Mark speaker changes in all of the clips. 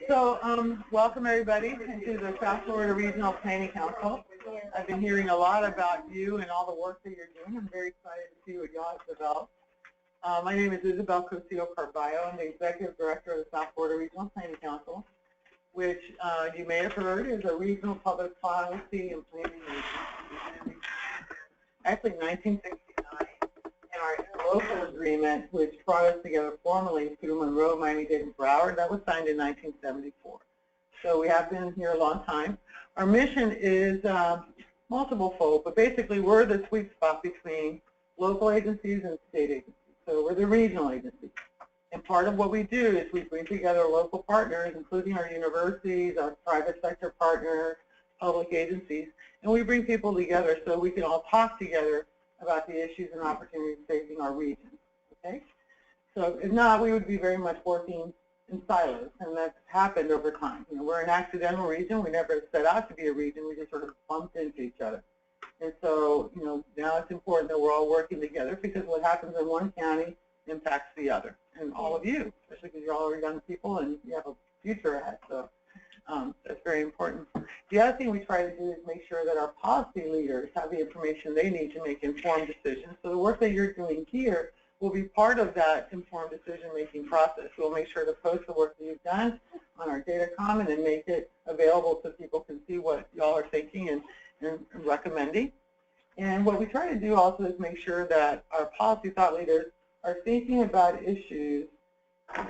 Speaker 1: So, welcome everybody to the South Florida Regional Planning Council. I've been hearing a lot about you and all the work that you're doing. I'm very excited to see what y'all have developed. My name is Isabel Cosillo Carballo. I'm the Executive Director of the South Florida Regional Planning Council, which you may have heard is a regional public policy and planning agency. Actually, 1969. And our local agreement, which brought us together formally through Monroe, Miami-Dade, and Broward, that was signed in 1974. So we have been here a long time. Our mission is multiple-fold, but basically we're the sweet spot between local agencies and state agencies. So we're the regional agency. And part of what we do is we bring together local partners, including our universities, our private sector partners, public agencies, and we bring people together so we can all talk together about the issues and opportunities facing our region, okay? So if not, we would be very much working in silos, and that's happened over time. You know, we're an accidental region. We never set out to be a region. We just sort of bumped into each other. And so, you know, now it's important that we're all working together because what happens in one county impacts the other, and all of you, especially because you're all young people and you have a future ahead. So that's very important. The other thing we try to do is make sure that our policy leaders have the information they need to make informed decisions. So the work that you're doing here will be part of that informed decision-making process. We'll make sure to post the work that you've done on our data common and make it available so people can see what y'all are thinking and recommending. And what we try to do also is make sure that our policy thought leaders are thinking about issues,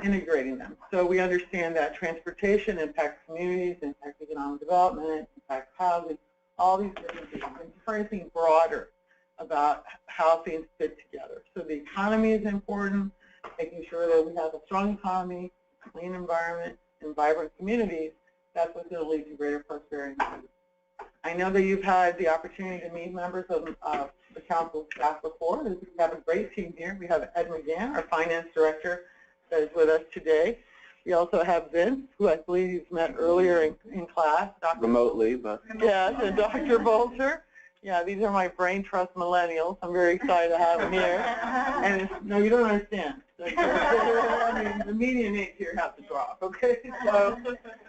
Speaker 1: integrating them. So we understand that transportation impacts communities, impacts economic development, impacts housing, all these different things. And trying to think broader about how things fit together. So the economy is important, making sure that we have a strong economy, clean environment, and vibrant communities. That's what's going to lead to greater prosperity. I know that you've had the opportunity to meet members of the council staff before. We have a great team here. We have Ed McGann, our finance director, that is with us today. We also have Vince, who I believe you've met earlier in class.
Speaker 2: Remotely, but.
Speaker 1: Yes, and Dr. Bolter. Yeah, these are my brain trust millennials. I'm very excited to have them here. And no, you don't understand. I mean, the median age here has to drop, okay? So,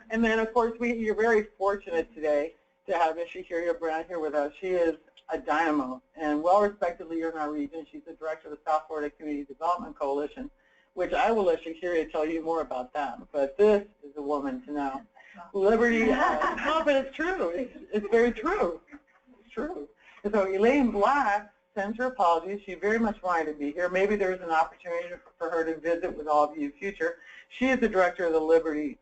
Speaker 1: and then, of course, you're very fortunate today to have Ms. Shakira Brown here with us. She is a dynamo and well-respected leader in our region. She's the director of the South Florida Community Development Coalition, which I will let Shakira tell you more about that. But this is a woman to know. Liberty, no, but it's true. It's very true. It's true. And so Elaine Black sends her apologies. She very much wanted to be here. Maybe there's an opportunity for her to visit with all of you in the future. She is the director of the Liberty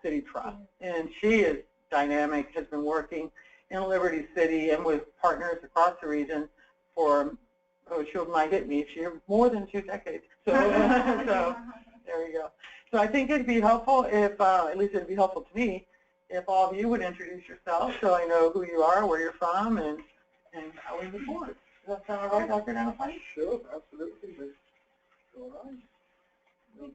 Speaker 1: City Trust, and she is dynamic, has been working in Liberty City and with partners across the region for, oh, she might hit me, more than 2 decades. So, so there you go. So I think it'd be helpful if, at least it'd be helpful to me, if all of you would introduce yourselves so I know who you are, where you're from, and how we move forward. Does that sound all right, Dr. Nanafai?
Speaker 2: Sure, absolutely. All right.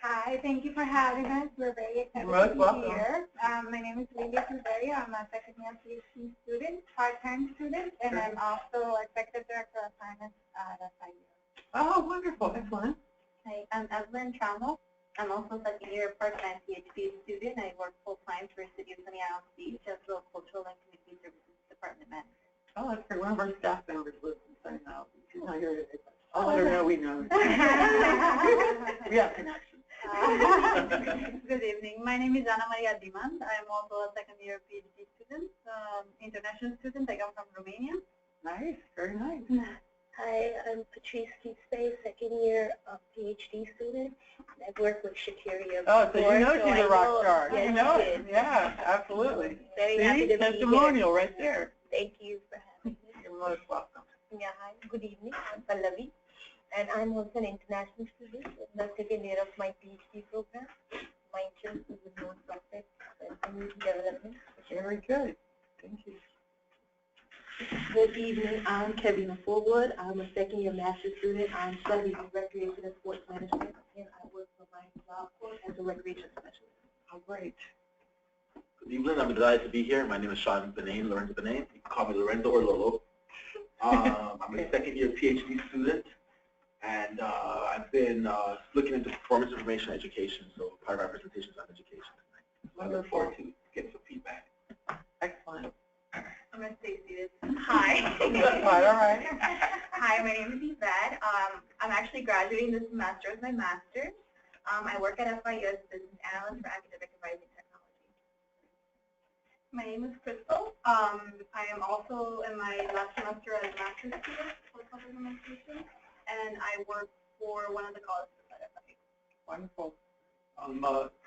Speaker 3: Hi, thank you for having us. We're very excited to be here. My name is Lilia Silveria. I'm a second-year PhD student, part-time student, and I'm also Executive Director of Finance at FIU.
Speaker 1: Oh, wonderful. Excellent.
Speaker 3: Hi, I'm Evelyn Tramo. I'm also second-year part-time PhD student. I work full-time for City of Sunny Isles Beach as the Cultural and Community Services Department Manager.
Speaker 1: Oh, that's great. One of our staff members lives in Sunny Isles. She's not here today. I'll let her know we know. We have connections.
Speaker 3: Good evening. My name is Ana Maria Diman. I'm also a second-year PhD student, international student. I come from Romania.
Speaker 1: Nice. Very nice.
Speaker 4: Hi, I'm Patrice Keithsay, second-year PhD student. I've worked with Shakira.
Speaker 1: Oh, so you know
Speaker 4: before,
Speaker 1: she's a rock star.
Speaker 4: Yes,
Speaker 1: you know
Speaker 4: she
Speaker 1: it.
Speaker 4: is.
Speaker 1: Yeah, absolutely.
Speaker 4: Very happy to be here.
Speaker 1: Testimonial right there.
Speaker 4: Thank you for having me.
Speaker 1: You're most welcome.
Speaker 4: Yeah, hi. Good evening. I'm Pallavi, and I'm also an international student in the second year of my PhD program. My interest is in non-profit and community development.
Speaker 1: Very good. Thank you.
Speaker 5: Good evening. I'm Kevin Forward. I'm a second-year master's student. I'm studying recreation and sports management, and I work for my job as a recreation specialist.
Speaker 1: Oh, great.
Speaker 2: Good evening. I'm delighted to be here. My name is Sean Benain, Lorenzo Benain. You can call me Lorenzo or Lolo. I'm a second-year PhD student. And I've been looking into performance information education, so part of our presentation is on education tonight. So I look forward to getting some feedback.
Speaker 1: Excellent.
Speaker 3: I'm going to stay seated. Hi.
Speaker 1: All right.
Speaker 3: Hi, my name is Yvette. I'm actually graduating this semester with my master's. I work at FIU as business analyst for academic advising technology. My name is Crystal. I am also in my last semester as a master's student for public administration, and I work for one of the colleges at FIU.
Speaker 1: Wonderful.
Speaker 6: I'm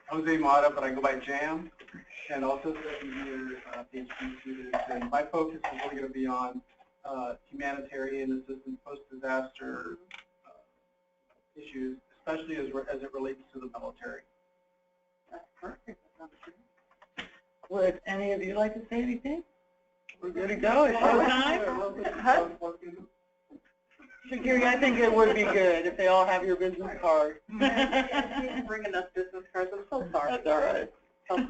Speaker 6: Jose Mata, but I go by Jam, and also second-year PhD student. And my focus is really going to be on humanitarian assistance, post-disaster issues, especially as it relates to the military.
Speaker 1: That's perfect. Would any of you like to say anything? We're good to go. It's showtime. Shakiri, I think it would be good if they all have your business card.
Speaker 5: didn't bring enough business cards. I'm so sorry.
Speaker 1: That's all right.
Speaker 5: Just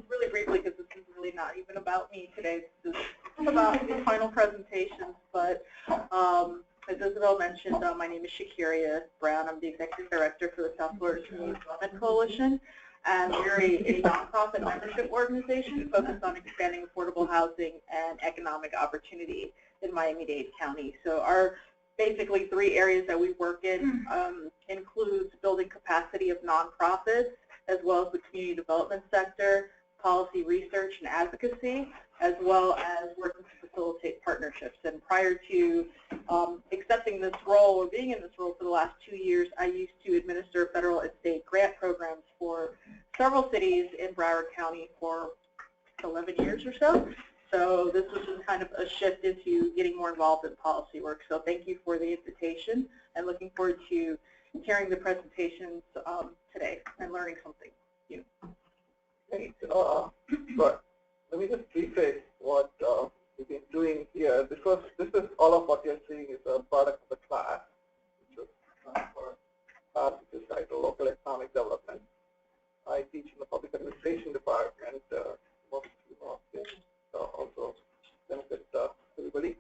Speaker 5: really briefly, because this is really not even about me today. This is about the final presentations. But as Isabel mentioned, my name is Shakiria Brown. I'm the Executive Director for the South Florida Community Development Coalition. And we're a nonprofit membership organization focused on expanding affordable housing and economic opportunity in Miami-Dade County. So our basically 3 areas that we work in includes building capacity of nonprofits, as well as the community development sector, policy research and advocacy, as well as working to facilitate partnerships. And prior to accepting this role or being in this role for the last 2 years, I used to administer federal and state grant programs for several cities in Broward County for 11 years or so. So this was just kind of a shift into getting more involved in policy work. So thank you for the invitation, and looking forward to hearing the presentations today and learning something new.
Speaker 7: Great. But let me just rephrase what we've been doing here. Because this is all of what you're seeing is a product of the class, which is for class, which is titled Local Economic Development. I teach in the Public Administration Department. Most of you know this. Also benefit everybody.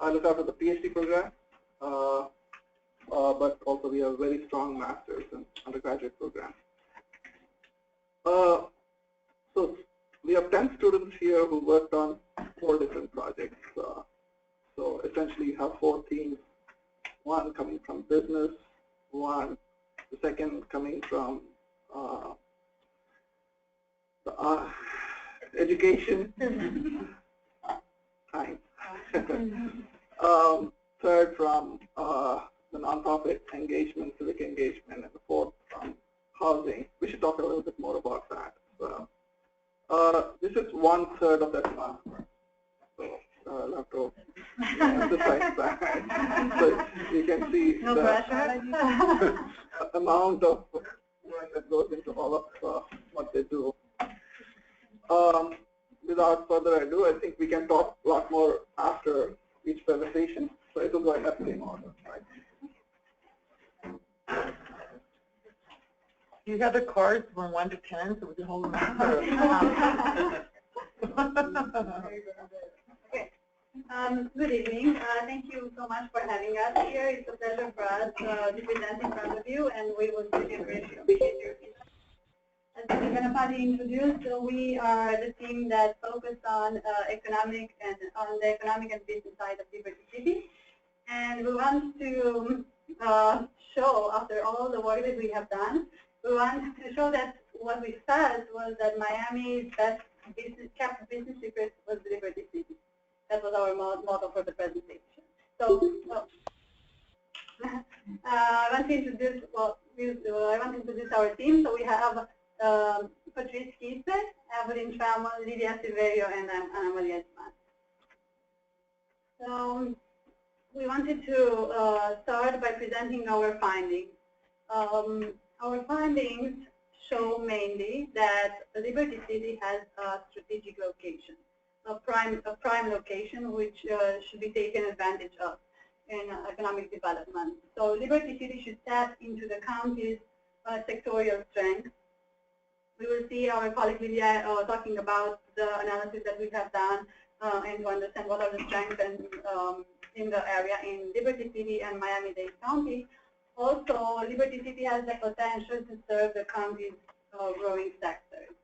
Speaker 7: I look after the PhD program, but also we have very strong master's and undergraduate programs. So we have 10 students here who worked on 4 different projects. So essentially you have 4 teams, one coming from business, the second coming from education, third from the nonprofit engagement, civic engagement, and the 4th from housing. We should talk a little bit more about that. This is 1/3 of that class, so I'll have to emphasize that. So you can see the amount of work that goes into all of what they do. Without further ado, I think we can talk a lot more after each presentation. So it will go in that same order, right?
Speaker 1: You have the cards from 1 to 10, so we can hold them out.
Speaker 3: Okay. Good evening. Thank you so much for having us here. It's a pleasure for us to present in front of you, and we would really appreciate your feedback. As Ganapati introduced, we are the team that focused on the economic and business side of Liberty City, and we want to show, after all the work that we have done, we want to show that what we said was that Miami's best kept business secret was Liberty City. That was our motto for the presentation. So I want to introduce our team. So we have Patrice Kiefer, Evelyn Trammell, Lydia Silverio, and I'm Maria Edman. So we wanted to start by presenting our findings. Our findings show mainly that Liberty City has a strategic location, a prime location which should be taken advantage of in economic development. So Liberty City should tap into the county's sectorial strength. We will see our colleague Lydia talking about the analysis that we have done and to understand what are the strengths and, in the area in Liberty City and Miami-Dade County. Also, Liberty City has the potential to serve the county's growing sectors.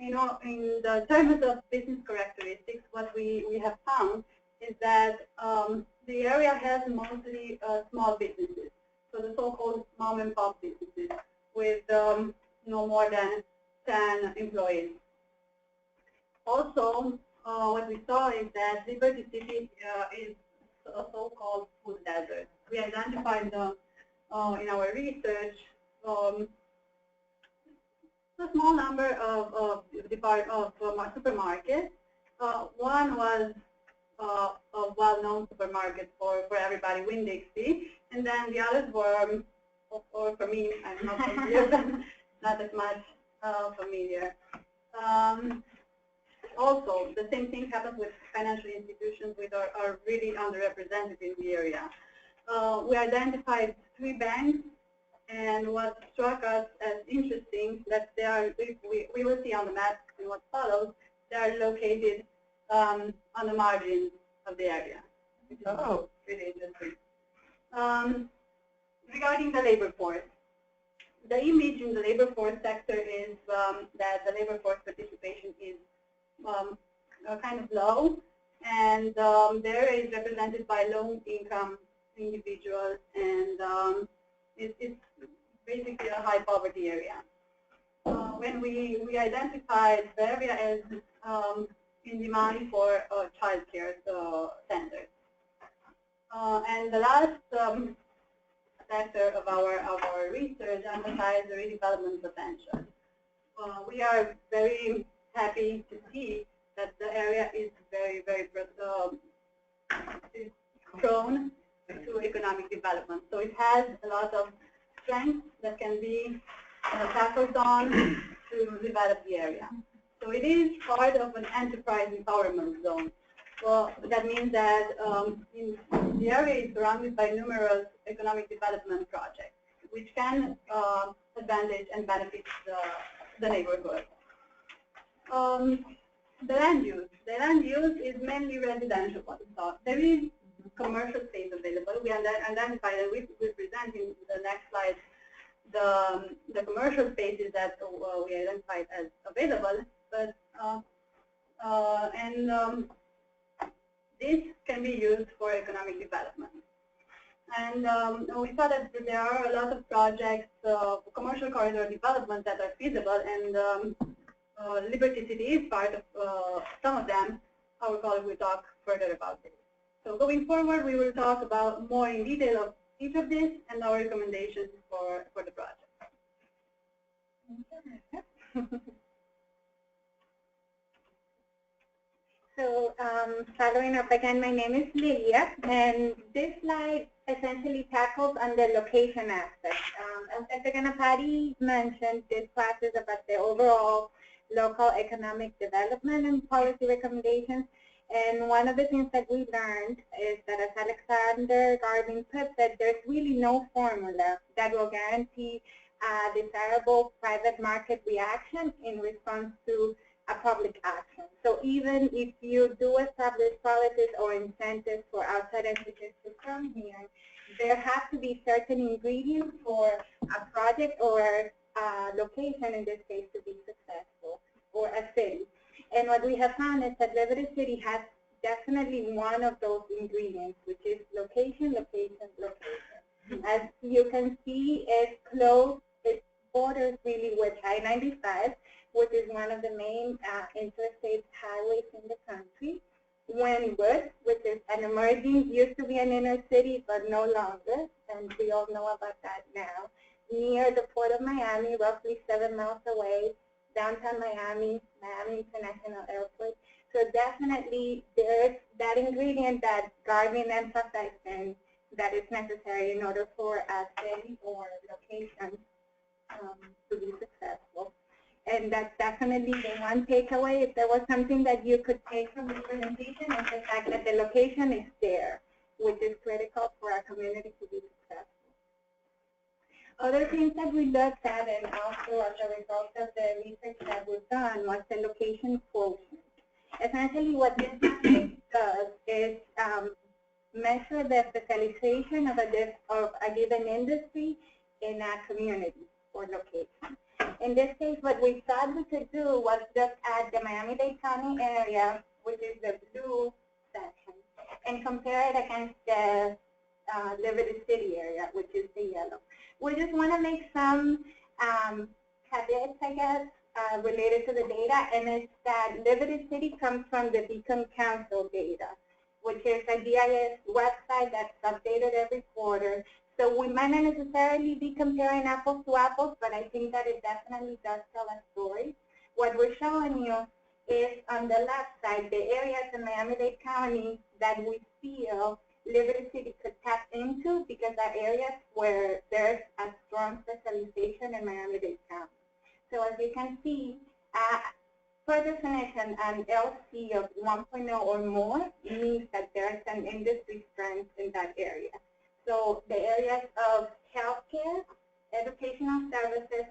Speaker 3: You know, in the terms of business characteristics, what we have found is that the area has mostly small businesses, so the so-called mom and pop businesses with no more than 10 employees. Also, what we saw is that Liberty City is a so-called food desert. We identified in our research a small number of supermarkets. One was a well-known supermarket for everybody, Winn-Dixie, and then the others were, or for me, I'm not familiar, but not as much familiar. Also, the same thing happens with financial institutions, which are really underrepresented in the area. We identified 3 banks. And what struck us as interesting that they are, we will see on the map in what follows, they are located on the margins of the area. Oh, really interesting. Regarding the labor force, the image in the labor force sector is that the labor force participation is kind of low, and there is represented by low-income individuals, and it's basically a high poverty area. When we identified the area as in demand for child care centers. And the last sector of our research emphasized the redevelopment potential. We are very happy to see that the area is very is prone to economic development. So it has a lot of strengths that can be tackled on to develop the area. So it is part of an enterprise empowerment zone. Well, that means that the area is surrounded by numerous economic development projects, which can advantage and benefit the neighborhood. The land use. The land use is mainly residential. There is commercial space available. We identified, and we present in the next slide the commercial spaces that we identified as available. But this can be used for economic development. And we saw that there are a lot of projects, commercial corridor development that are feasible, and Liberty City is part of some of them. Our colleague will talk further about this. So going forward, we will talk about more in detail of each of these and our recommendations for the project.
Speaker 4: So following up again, my name is Lilia, and this slide essentially tackles on the location aspect. As Ganapati mentioned, this class is about the overall local economic development and policy recommendations. And one of the things that we learned is that, as Alexander Garvin put, that there's really no formula that will guarantee a desirable private market reaction in response to a public action. So even if you do establish policies or incentives for outside entities to come here, there have to be certain ingredients for a project or a location, in this case, to be successful, or a city. And what we have found is that Liberty City has definitely one of those ingredients, which is location, location, location. As you can see, it's close, it borders really with I-95, which is one of the main interstate highways in the country. Wynwood, which is an emerging, used to be an inner city, but no longer, and we all know about that now. Near the Port of Miami, roughly 7 miles away, downtown Miami, Miami International Airport. So definitely there's that ingredient that Garvin emphasized and that is necessary in order for a city or location to be successful. And that's definitely the one takeaway. If there was something that you could take from this presentation, is the fact that the location is there, which is critical for our community to be successful. Other things that we looked at, and also as a result of the research that we've done, was the location quotient. Essentially, what this matrix does is measure the specialization of a given industry in a community or location. In this case, what we thought we could do was just add the Miami-Dade County area, which is the blue section, and compare it against the Liberty City area, which is the yellow. We just want to make some caveats, I guess, related to the data, and it's that Liberty City comes from the Beacon Council data, which is a GIS website that's updated every quarter. So we might not necessarily be comparing apples to apples, but I think that it definitely does tell a story. What we're showing you is on the left side, the areas in Miami-Dade County that we feel Liberty City could tap into because are areas where there's a strong specialization in Miami-Dade County. So as you can see, per definition, an LC of 1.0 or more means that there's an industry strength in that area. So the areas of healthcare, educational services,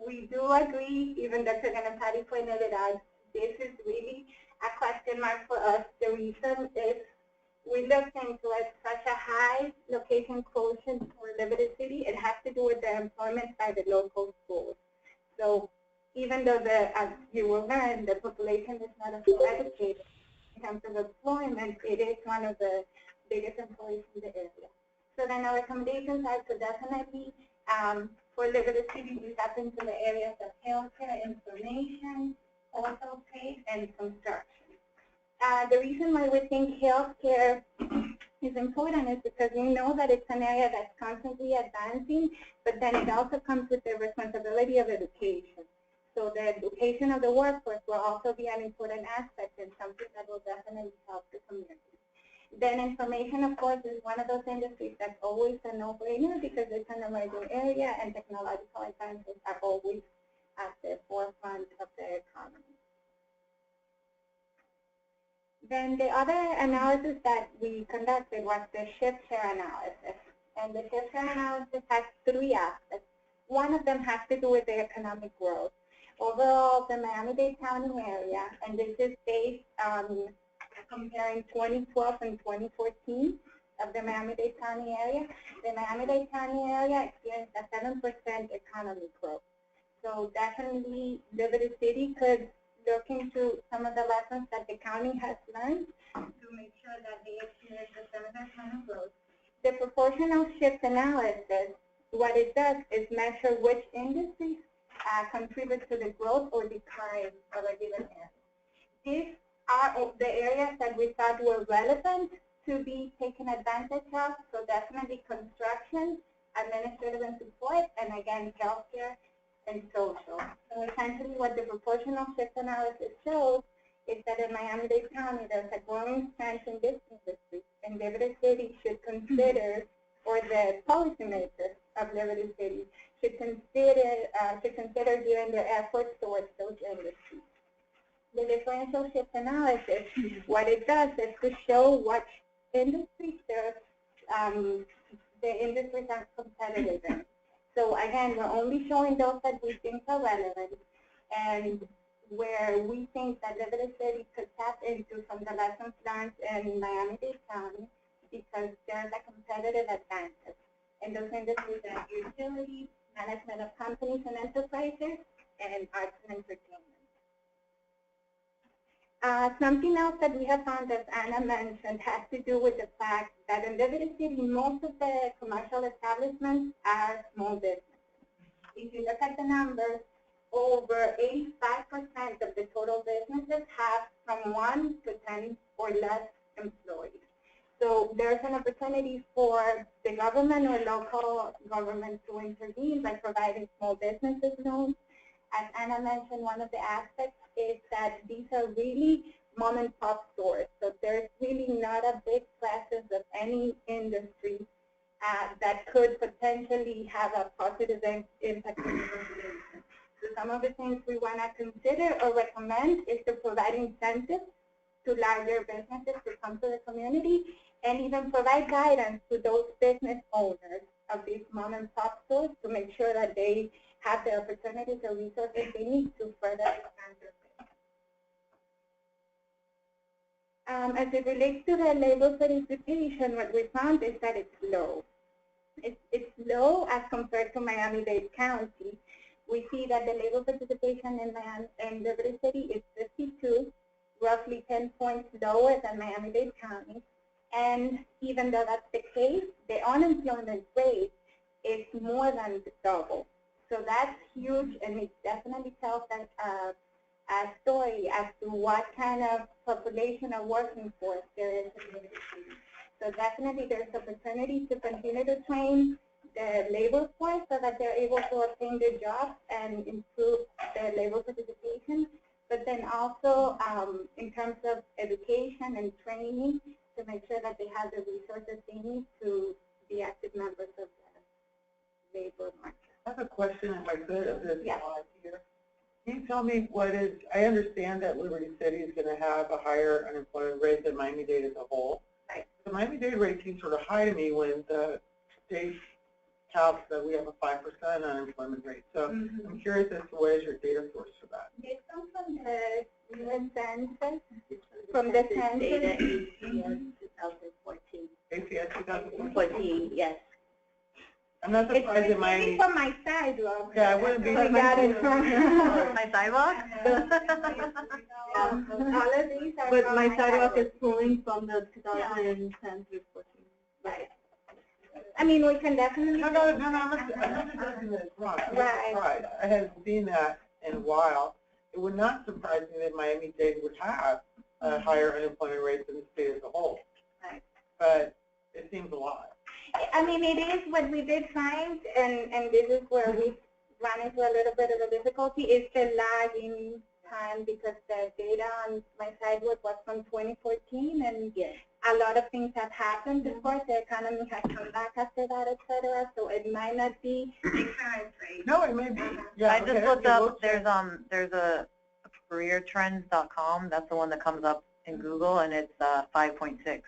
Speaker 4: we do agree, even Dr. Ganapati pointed it out, this is really a question mark for us. The reason is we looked into it, such a high location quotient for Liberty City, it has to do with the employment by the local schools. So even though as you will learn, the population is not as educated in terms of employment, it is one of the biggest employees in the area. So then our recommendations are to definitely, for Liberty City, we tap into the areas of healthcare, information, also trade, and construction. The reason why we think healthcare is important is because we know that it's an area that's constantly advancing, but then it also comes with the responsibility of education. So the education of the workforce will also be an important aspect and something that will definitely help the community. Then information, of course, is one of those industries that's always a no-brainer because it's an emerging area and technological advances are always at the forefront of the economy. Then the other analysis that we conducted was the shift share analysis. And the shift share analysis has three aspects. One of them has to do with the economic growth. Overall, the Miami-Dade County area, and this is based on comparing 2012 and 2014 of the Miami-Dade County area. The Miami-Dade County area experienced a 7% economic growth. So definitely Liberty City could look into some of the lessons that the county has learned to make sure that they experience a similar kind of growth. The proportional shift analysis, what it does is measure which industries contribute to the growth or decline of a given area. These are the areas that we thought were relevant to be taken advantage of, so definitely construction, administrative and support, and again, healthcare and social. So essentially what the proportional shift analysis shows is that in Miami-Dade County there's a growing strength in this industry, and Liberty City should consider, or the policymakers of Liberty City should consider giving their efforts towards those industries. The differential shift analysis, what it does is to show what industries the industries are competitive in. So again, we're only showing those that we think are relevant and where we think that Liberty City could tap into from the lessons learned in Miami-Dade County because there's a competitive advantage. And those industries are utilities, management of companies and enterprises, and arts and entertainment. Something else that we have found, as Anna mentioned, has to do with the fact that in Liberty City, most of the commercial establishments are small businesses. If you look at the numbers, over 85% of the total businesses have from 1 to 10 or less employees. So there's an opportunity for the government or local government to intervene by providing small businesses loans. As Anna mentioned, one of the aspects is that these are really mom and pop stores. So there's really not a big presence of any industry that could potentially have a positive impact on the population. So some of the things we want to consider or recommend is to provide incentives to larger businesses to come to the community and even provide guidance to those business owners of these mom and pop stores to make sure that they have the opportunities or resources they need to further expand their business. As it relates to the labor participation, what we found is that it's low. It's low as compared to Miami-Dade County. We see that the labor participation in Liberty City is 52, roughly 10 points lower than Miami-Dade County. And even though that's the case, the unemployment rate is more than double. So that's huge, and it definitely tells us a story as to what kind of population or working force there is in Liberty City. So definitely there's opportunity to continue to train the labor force so that they're able to obtain their jobs and improve their labor participation. But then also in terms of education and training to make sure that they have the resources they need to be active members of the labor market.
Speaker 1: I have a question, if I could, of this
Speaker 4: Yes.
Speaker 1: here. Can you tell me what is, I understand that Liberty City is going to have a higher unemployment rate than Miami-Dade as a whole.
Speaker 4: Right.
Speaker 1: The Miami-Dade rate seems sort of high to me when the state touts that we have a 5% unemployment rate. So I'm curious as to what is your data source for that?
Speaker 4: It comes from the U.S. Census, from the census.
Speaker 5: Data ACS 2014.
Speaker 1: ACS 2014?
Speaker 5: 14, yes.
Speaker 1: I'm not surprised that Miami.
Speaker 4: It's from my sidewalk.
Speaker 1: Yeah, I wouldn't be.
Speaker 4: We got it from
Speaker 5: My sidewalk?
Speaker 4: all of these are
Speaker 5: But
Speaker 4: from
Speaker 5: my sidewalk
Speaker 4: sidewalk.
Speaker 5: is pulling from the 2010 through 14.
Speaker 4: Right. I mean, we can definitely.
Speaker 1: No, I'm not suggesting that it's wrong. I'm not
Speaker 4: Right.
Speaker 1: surprised. I haven't seen that in a while. It would not surprise me that Miami-Dade would have a higher unemployment rate than the state as a whole.
Speaker 4: Right.
Speaker 1: But it seems a lot.
Speaker 4: I mean, it is what we did find, and this is where we run into a little bit of a difficulty, is the lagging time, because the data on my sidewalk was from 2014, and a lot of things have happened. Of course, the economy has come back after that, et cetera, so it might not be the current rate.
Speaker 1: No, it may be. Yeah,
Speaker 8: I just
Speaker 1: okay,
Speaker 8: looked
Speaker 1: okay,
Speaker 8: up,
Speaker 1: we'll
Speaker 8: there's a careertrends.com, that's the one that comes up in Google, and it's 5.6.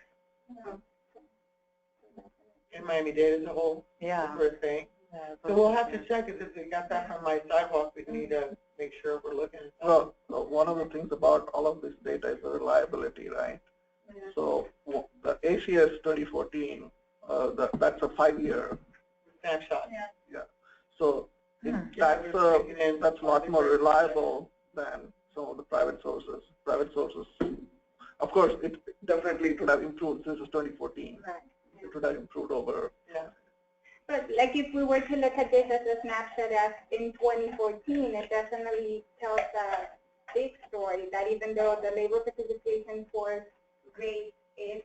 Speaker 1: in Miami-Dade as a whole,
Speaker 8: Yeah.
Speaker 1: we're saying. So we'll have to check it. If we got that from my sidewalk, we need to make sure we're looking at that.
Speaker 7: Well, one of the things about all of this data is the reliability, right? So the ACS 2014, that's a 5-year.
Speaker 1: Snapshot.
Speaker 7: Yeah. So that's a lot more reliable than some of the private sources. Private sources, of course, it definitely could have improved. This is 2014.
Speaker 4: Right.
Speaker 7: It would have improved over.
Speaker 1: Yeah.
Speaker 4: But like if we were to look at this as a snapshot as in 2014, it definitely tells a big story that even though the labor participation force rate is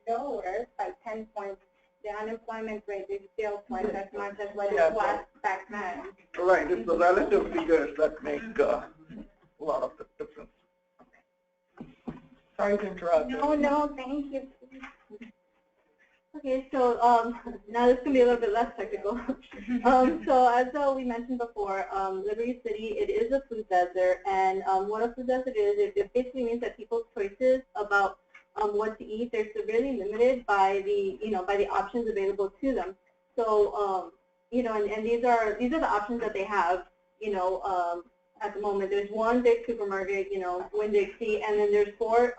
Speaker 4: lower by 10 points, the unemployment rate is still twice as much as what it was back then.
Speaker 7: Right. It's the relative figures that make a lot of the difference.
Speaker 1: Sorry to interrupt.
Speaker 4: No, thank you.
Speaker 5: Okay, so now this can be a little bit less technical. So as we mentioned before, Liberty City, it is a food desert, and what a food desert is, it basically means that people's choices about what to eat, they're severely limited by the, by the options available to them. So, and these are the options that they have, at the moment. There's one big supermarket, Winn-Dixie, and then there's four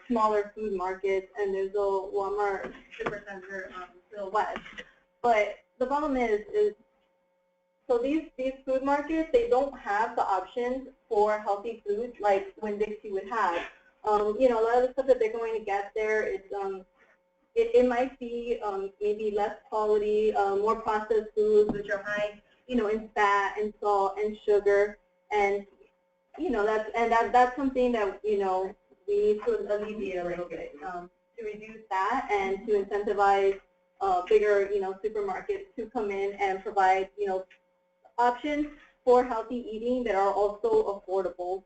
Speaker 5: smaller food markets, and there's a Walmart Supercenter to the west. But the problem is so these food markets, they don't have the options for healthy foods like Winn-Dixie would have. A lot of the stuff that they're going to get there is it might be maybe less quality, more processed foods, which are high, in fat and salt and sugar, and that's something that we need to alleviate a little bit to reduce that and to incentivize bigger supermarkets to come in and provide options for healthy eating that are also affordable.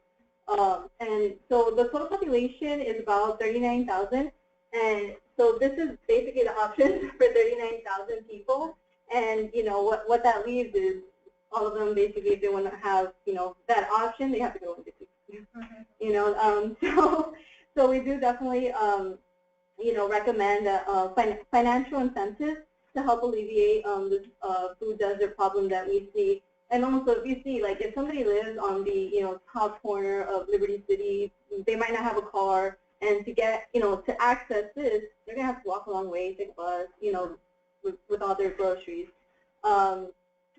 Speaker 5: And so the total population is about 39,000, and so this is basically the options for 39,000 people. And what that leaves is all of them basically, if they want to have that option, they have to go into so we do definitely recommend financial incentives to help alleviate this food desert problem that we see
Speaker 3: And also, if you see, like, if somebody lives on the, top corner of Liberty City, they might not have a car, and to get, to access this, they're going to have to walk a long way, take a bus, with all their groceries.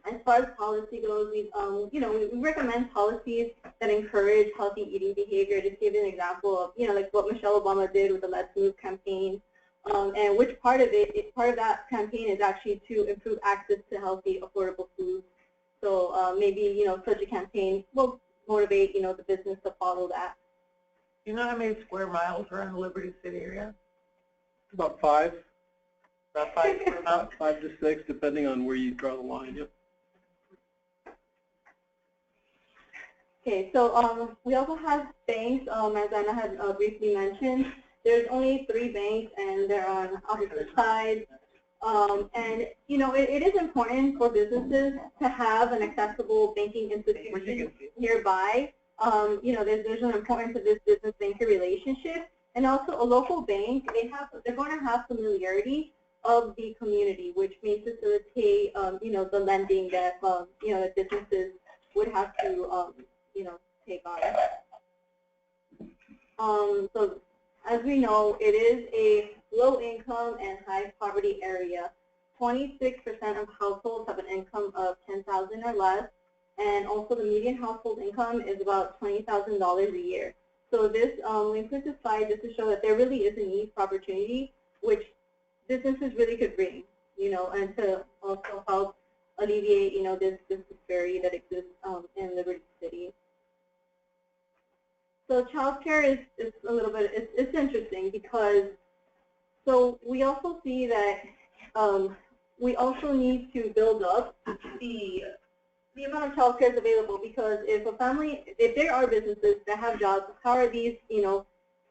Speaker 3: As far as policy goes, we recommend policies that encourage healthy eating behavior. Just give an example of, like what Michelle Obama did with the Let's Move campaign, and which part of that campaign is actually to improve access to healthy, affordable foods. So maybe, such a campaign will motivate, the business to follow that.
Speaker 1: Do you know how many square miles are in the Liberty City area?
Speaker 6: About 5.
Speaker 1: About 5 square miles?
Speaker 6: 5 to 6, depending on where you draw the line. Yep.
Speaker 3: Okay, so we also have banks, as Anna had briefly mentioned. There's only 3 banks, and they're on opposite sides. And, it is important for businesses to have an accessible banking institution nearby. There's an importance of this business-banker relationship. And also a local bank, they're going to have familiarity of the community, which may facilitate, the lending that, that businesses would have to, take on. So as we know, it is a low-income and high-poverty area. 26% of households have an income of $10,000 or less, and also the median household income is about $20,000 a year. So this, we put this slide just to show that there really is a need for opportunity, which businesses really could bring, and to also help alleviate, this disparity that exists in Liberty City. So childcare is a little bit, it's interesting because, so we also see that we also need to build up the amount of childcare available, because if there are businesses that have jobs, how are these,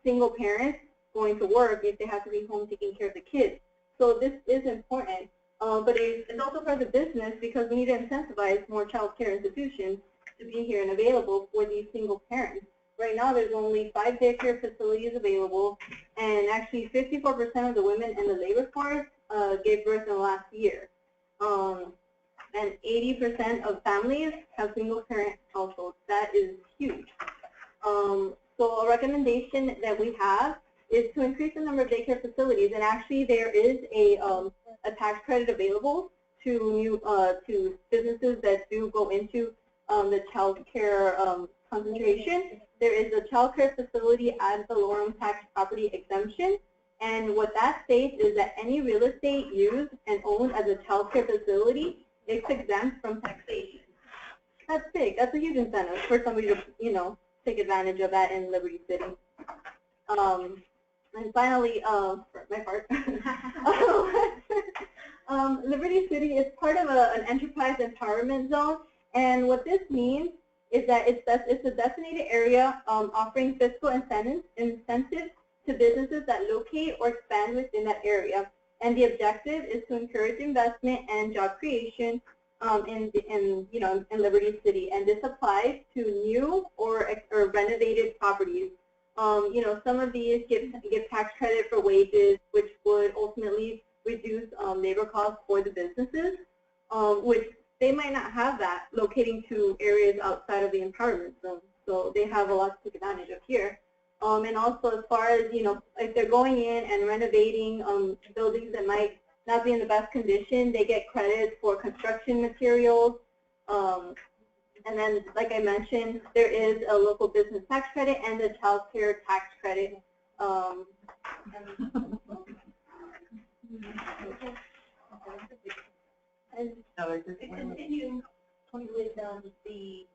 Speaker 3: single parents going to work if they have to be home taking care of the kids? So this is important, but it's also for the business, because we need to incentivize more childcare institutions to be here and available for these single parents. Right now, there's only 5 daycare facilities available, and actually 54% of the women in the labor force gave birth in the last year. And 80% of families have single-parent households. That is huge. So a recommendation that we have is to increase the number of daycare facilities, and actually there is a tax credit available to businesses that do go into the child care concentration. There is a child care facility ad valorem tax property exemption, and what that states is that any real estate used and owned as a child care facility is exempt from taxation. That's big. That's a huge incentive for somebody to, take advantage of that in Liberty City. And finally, for my part, Liberty City is part of an enterprise empowerment zone, and what this means is that it's a designated area offering fiscal incentives to businesses that locate or expand within that area. And the objective is to encourage investment and job creation in Liberty City. And this applies to new or renovated properties. Some of these give tax credit for wages, which would ultimately reduce labor costs for the businesses, which they might not have that locating to areas outside of the empowerment zone. So they have a lot to take advantage of here. And also, as far as, if they're going in and renovating buildings that might not be in the best condition, they get credits for construction materials. And then, like I mentioned, there is a local business tax credit and a child care tax credit. And continue with the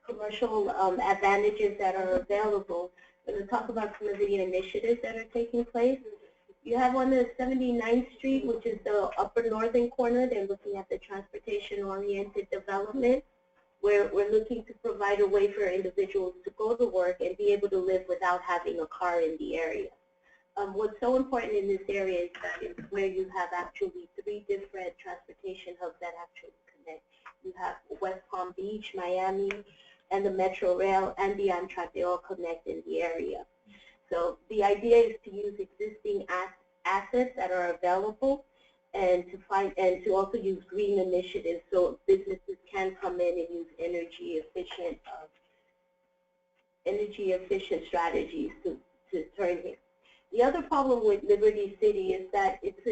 Speaker 3: commercial advantages that are available. We're going to talk about some of the initiatives that are taking place. You have on the 79th Street, which is the upper northern corner. They're looking at the transportation-oriented development, where we're looking to provide a way for individuals to go to work and be able to live without having a car in the area. What's so important in this area is that it's where you have actually 3 different transportation hubs that actually connect. You have West Palm Beach, Miami, and the Metro Rail and the Amtrak. They all connect in the area. So the idea is to use existing assets that are available
Speaker 9: and to also use green initiatives so businesses can come in and use energy efficient strategies to turn here. The other problem with Liberty City is that it's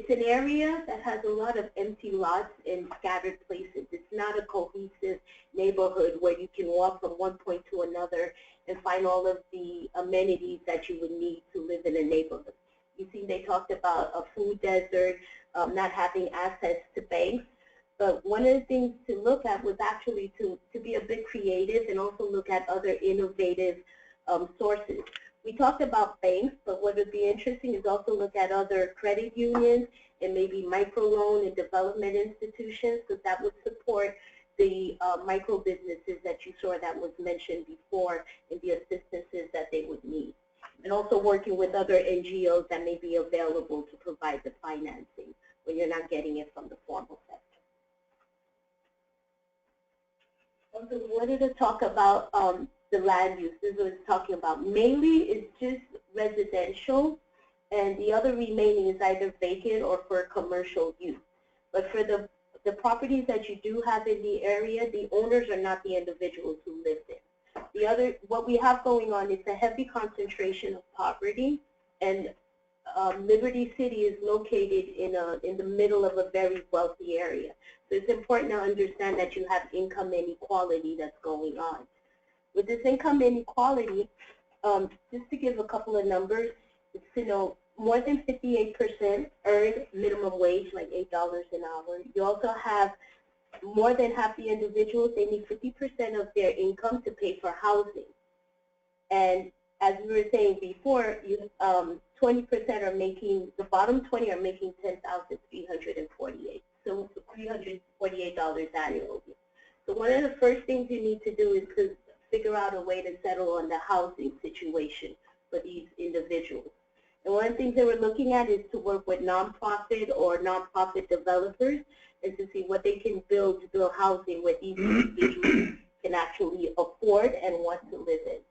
Speaker 9: an area that has a lot of empty lots in scattered places. It's not a cohesive neighborhood where you can walk from one point to another and find all of the amenities that you would need to live in a neighborhood. You see, they talked about a food desert, not having access to banks. But one of the things to look at was actually to be a bit creative and also look at other innovative sources. We talked about banks, but what would be interesting is also look at other credit unions and maybe microloan and development institutions, because that would support the micro businesses that you saw that was mentioned before and the assistances that they would need. And also working with other NGOs that may be available to provide the financing when you're not getting it from the formal sector. Also wanted to talk about the land use. This is what it's talking about. Mainly it's just residential, and the other remaining is either vacant or for commercial use. But for the properties that you do have in the area, the owners are not the individuals who live there. What we have going on is a heavy concentration of poverty, and Liberty City is located in the middle of a very wealthy area. So it's important to understand that you have income inequality that's going on. With this income inequality, just to give a couple of numbers, it's, more than 58% earn minimum wage, like $8 an hour. You also have more than half the individuals, they need 50% of their income to pay for housing. And as we were saying before, 20% are making, the bottom 20 are making $10,348, so $348 annually. So one of the first things you need to do is to figure out a way to settle on the housing situation for these individuals. And one of the things that we're looking at is to work with nonprofit or nonprofit developers and to see what they can build to build housing where these individuals can actually afford and want to live in.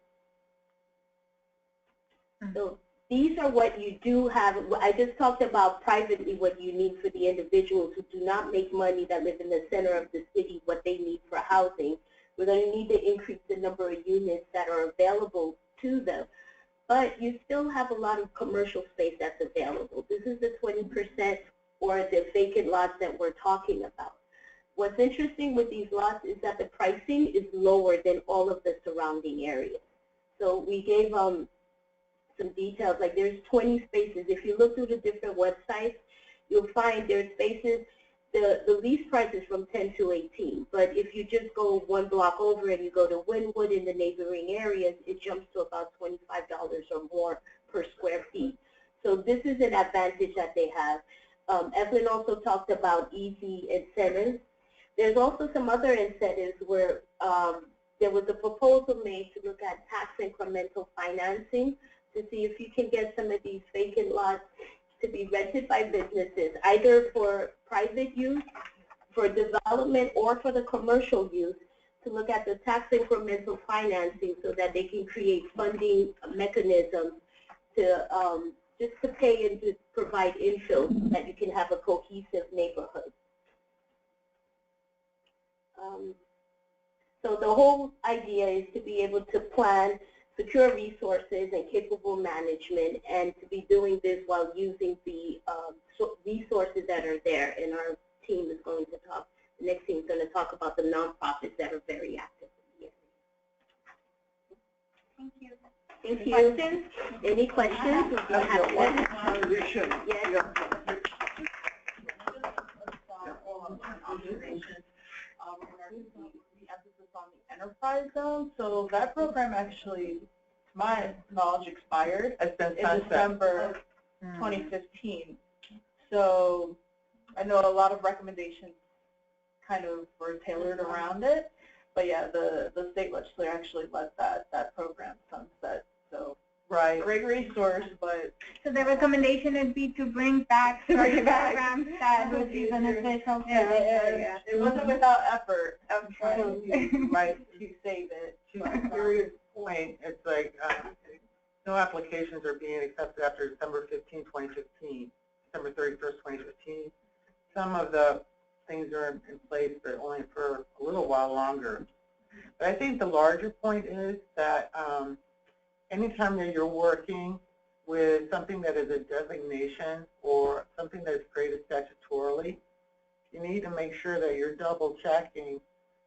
Speaker 9: So these are what you do have. I just talked about privately what you need for the individuals who do not make money that live in the center of the city, what they need for housing. We're going to need to increase the number of units that are available to them. But you still have a lot of commercial space that's available. This is the 20% or the vacant lots that we're talking about. What's interesting with these lots is that the pricing is lower than all of the surrounding areas. So we gave some details, like there's 20 spaces. If you look through the different websites, you'll find there's spaces, the lease price is from 10 to 18, but if you just go one block over and you go to Wynwood in the neighboring areas, it jumps to about $25 or more per square feet. So this is an advantage that they have. Evelyn also talked about easy incentives. There's also some other incentives where there was a proposal made to look at tax incremental financing to see if you can get some of these vacant lots to be rented by businesses, either for private use, for development, or for the commercial use, to look at the tax incremental financing so that they can create funding mechanisms to just to pay and to provide infill so that you can have a cohesive neighborhood. So the whole idea is to be able to plan secure resources and capable management, and to be doing this while using the resources that are there. And our team is going to talk, the next team is going to talk about the nonprofits that are very active in the area.
Speaker 3: Thank you.
Speaker 9: Thank you. Any questions? Yes.
Speaker 1: On the enterprise zone, so that program actually, to my knowledge, expired in December 2015. So I know a lot of recommendations kind of were tailored around it, but yeah, the state legislature actually let that program sunset. So great resource, but
Speaker 3: so the recommendation would be to bring back programs that would be beneficial to the area.
Speaker 1: It wasn't without effort. I'm trying to save it. To a serious point, it's like no applications are being accepted after December 15, 2015. December 31st, 2015. Some of the things are in place, but only for a little while longer. But I think the larger point is that anytime that you're working with something that is a designation or something that is created statutorily, you need to make sure that you're double checking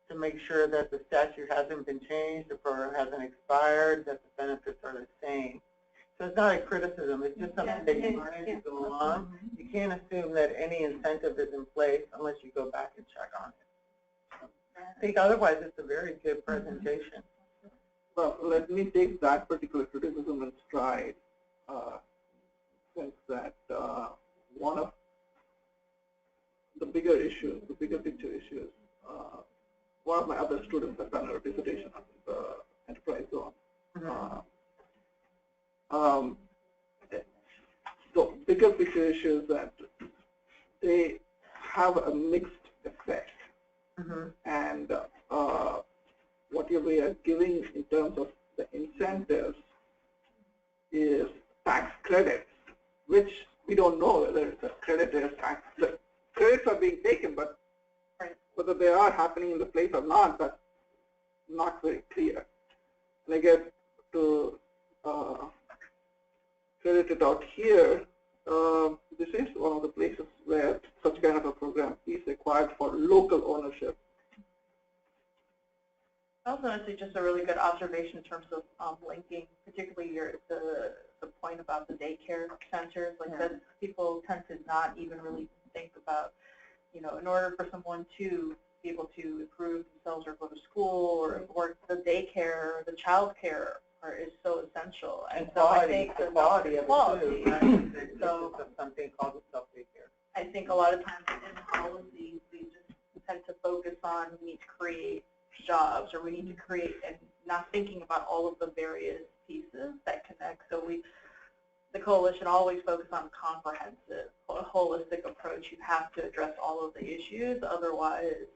Speaker 1: to make sure that the statute hasn't been changed, the program hasn't expired, that the benefits are the same. So it's not a criticism, it's just something that you learn as you go along. You can't assume that any incentive is in place unless you go back and check on it. I think otherwise it's a very good presentation.
Speaker 7: Well, let me take that particular criticism in stride, since that one of the bigger issues, the bigger picture issues, one of my other students has done a dissertation on the enterprise zone. The bigger picture issue is that they have a mixed effect, and what we are giving in terms of the incentives is tax credits, which we don't know whether it's a credit or tax. The credits are being taken, but whether they are happening in the place or not, that's not very clear. And I guess to credit it out here, this is one of the places where such kind of a program is required for local ownership.
Speaker 5: Also, honestly, just a really good observation in terms of linking, particularly the point about the daycare centers. Like that, people tend to not even really think about, you know, in order for someone to be able to improve themselves or go to school or the daycare, the child care is so essential. And so I think
Speaker 1: the quality of it too, right?
Speaker 5: So
Speaker 1: something called self-daycare.
Speaker 5: I think a lot of times in policies we just tend to focus on we need to create jobs or we need to create and not thinking about all of the various pieces that connect. So the coalition always focus on comprehensive, a holistic approach. You have to address all of the issues, otherwise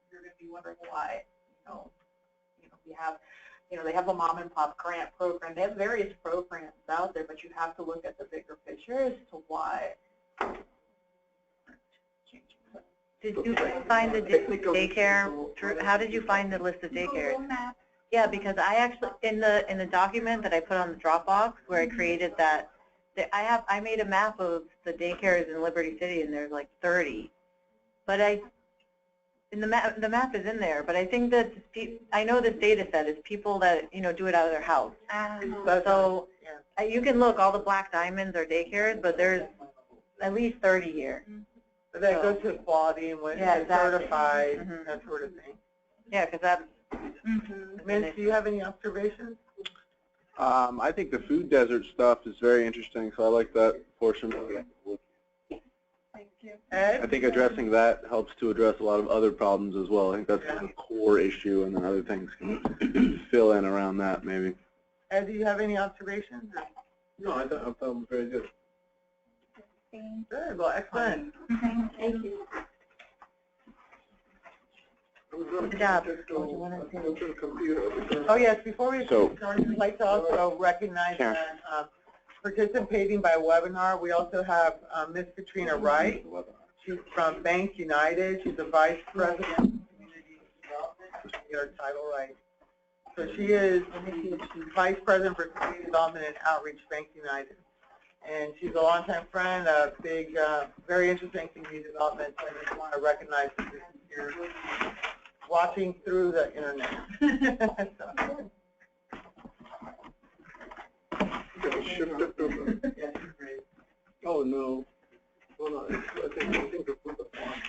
Speaker 5: you're going to be wondering why. We have, they have a mom and pop grant program. They have various programs out there, but you have to look at the bigger picture as to why.
Speaker 8: Did you find the daycare? How did you find the list of daycares? Yeah, because I actually in the document that I put on the Dropbox where I created that, I made a map of the daycares in Liberty City, and there's like 30. But the map is in there. But I think that I know this data set is people that do it out of their house. So you can look, all the black diamonds are daycares, but there's at least 30 here.
Speaker 1: But that goes to quality and when it's certified, that sort of thing.
Speaker 8: Yeah, because that's.
Speaker 1: Vince, do you have any observations?
Speaker 10: I think the food desert stuff is very interesting, so I like that portion of it.
Speaker 5: Thank you.
Speaker 1: Ed?
Speaker 10: I think addressing that helps to address a lot of other problems as well. I think that's a core issue, and then other things can fill in around that, maybe.
Speaker 1: Ed, do you have any observations?
Speaker 10: No, I thought it was very good.
Speaker 1: Good. Well, excellent.
Speaker 9: Thank you.
Speaker 8: Good job.
Speaker 1: Oh, yes. Before we start, I'd like to also recognize that participating by webinar, we also have Ms. Katrina Wright. She's from Bank United. She's a vice president of community development. Get her title right. So she is vice president for community development and outreach, Bank United. And she's a longtime friend, a big, very interesting community development. So I just want to recognize that this is here watching through the internet.
Speaker 7: Oh no. Hold on. I think to put the font.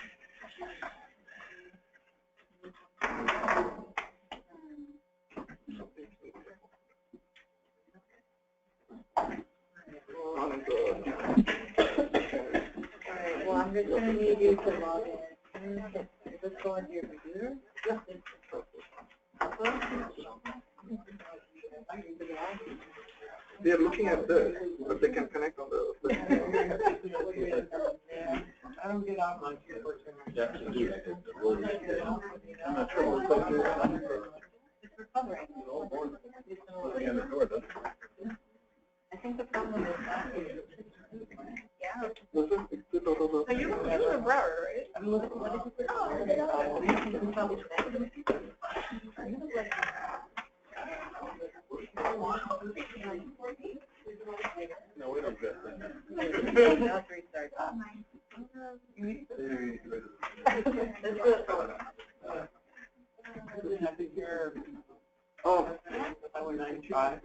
Speaker 8: Alright, well, I'm just going to need you to log in. Let's go into your computer.
Speaker 7: They are looking at this, but they can connect on the.
Speaker 1: I don't get out much here.
Speaker 10: I'm not sure.
Speaker 8: It's recovering. I think the problem is that. Yeah.
Speaker 5: You were in Broward, right?
Speaker 10: No, we don't get that.
Speaker 8: Now it's restart.
Speaker 1: Oh, I was 95.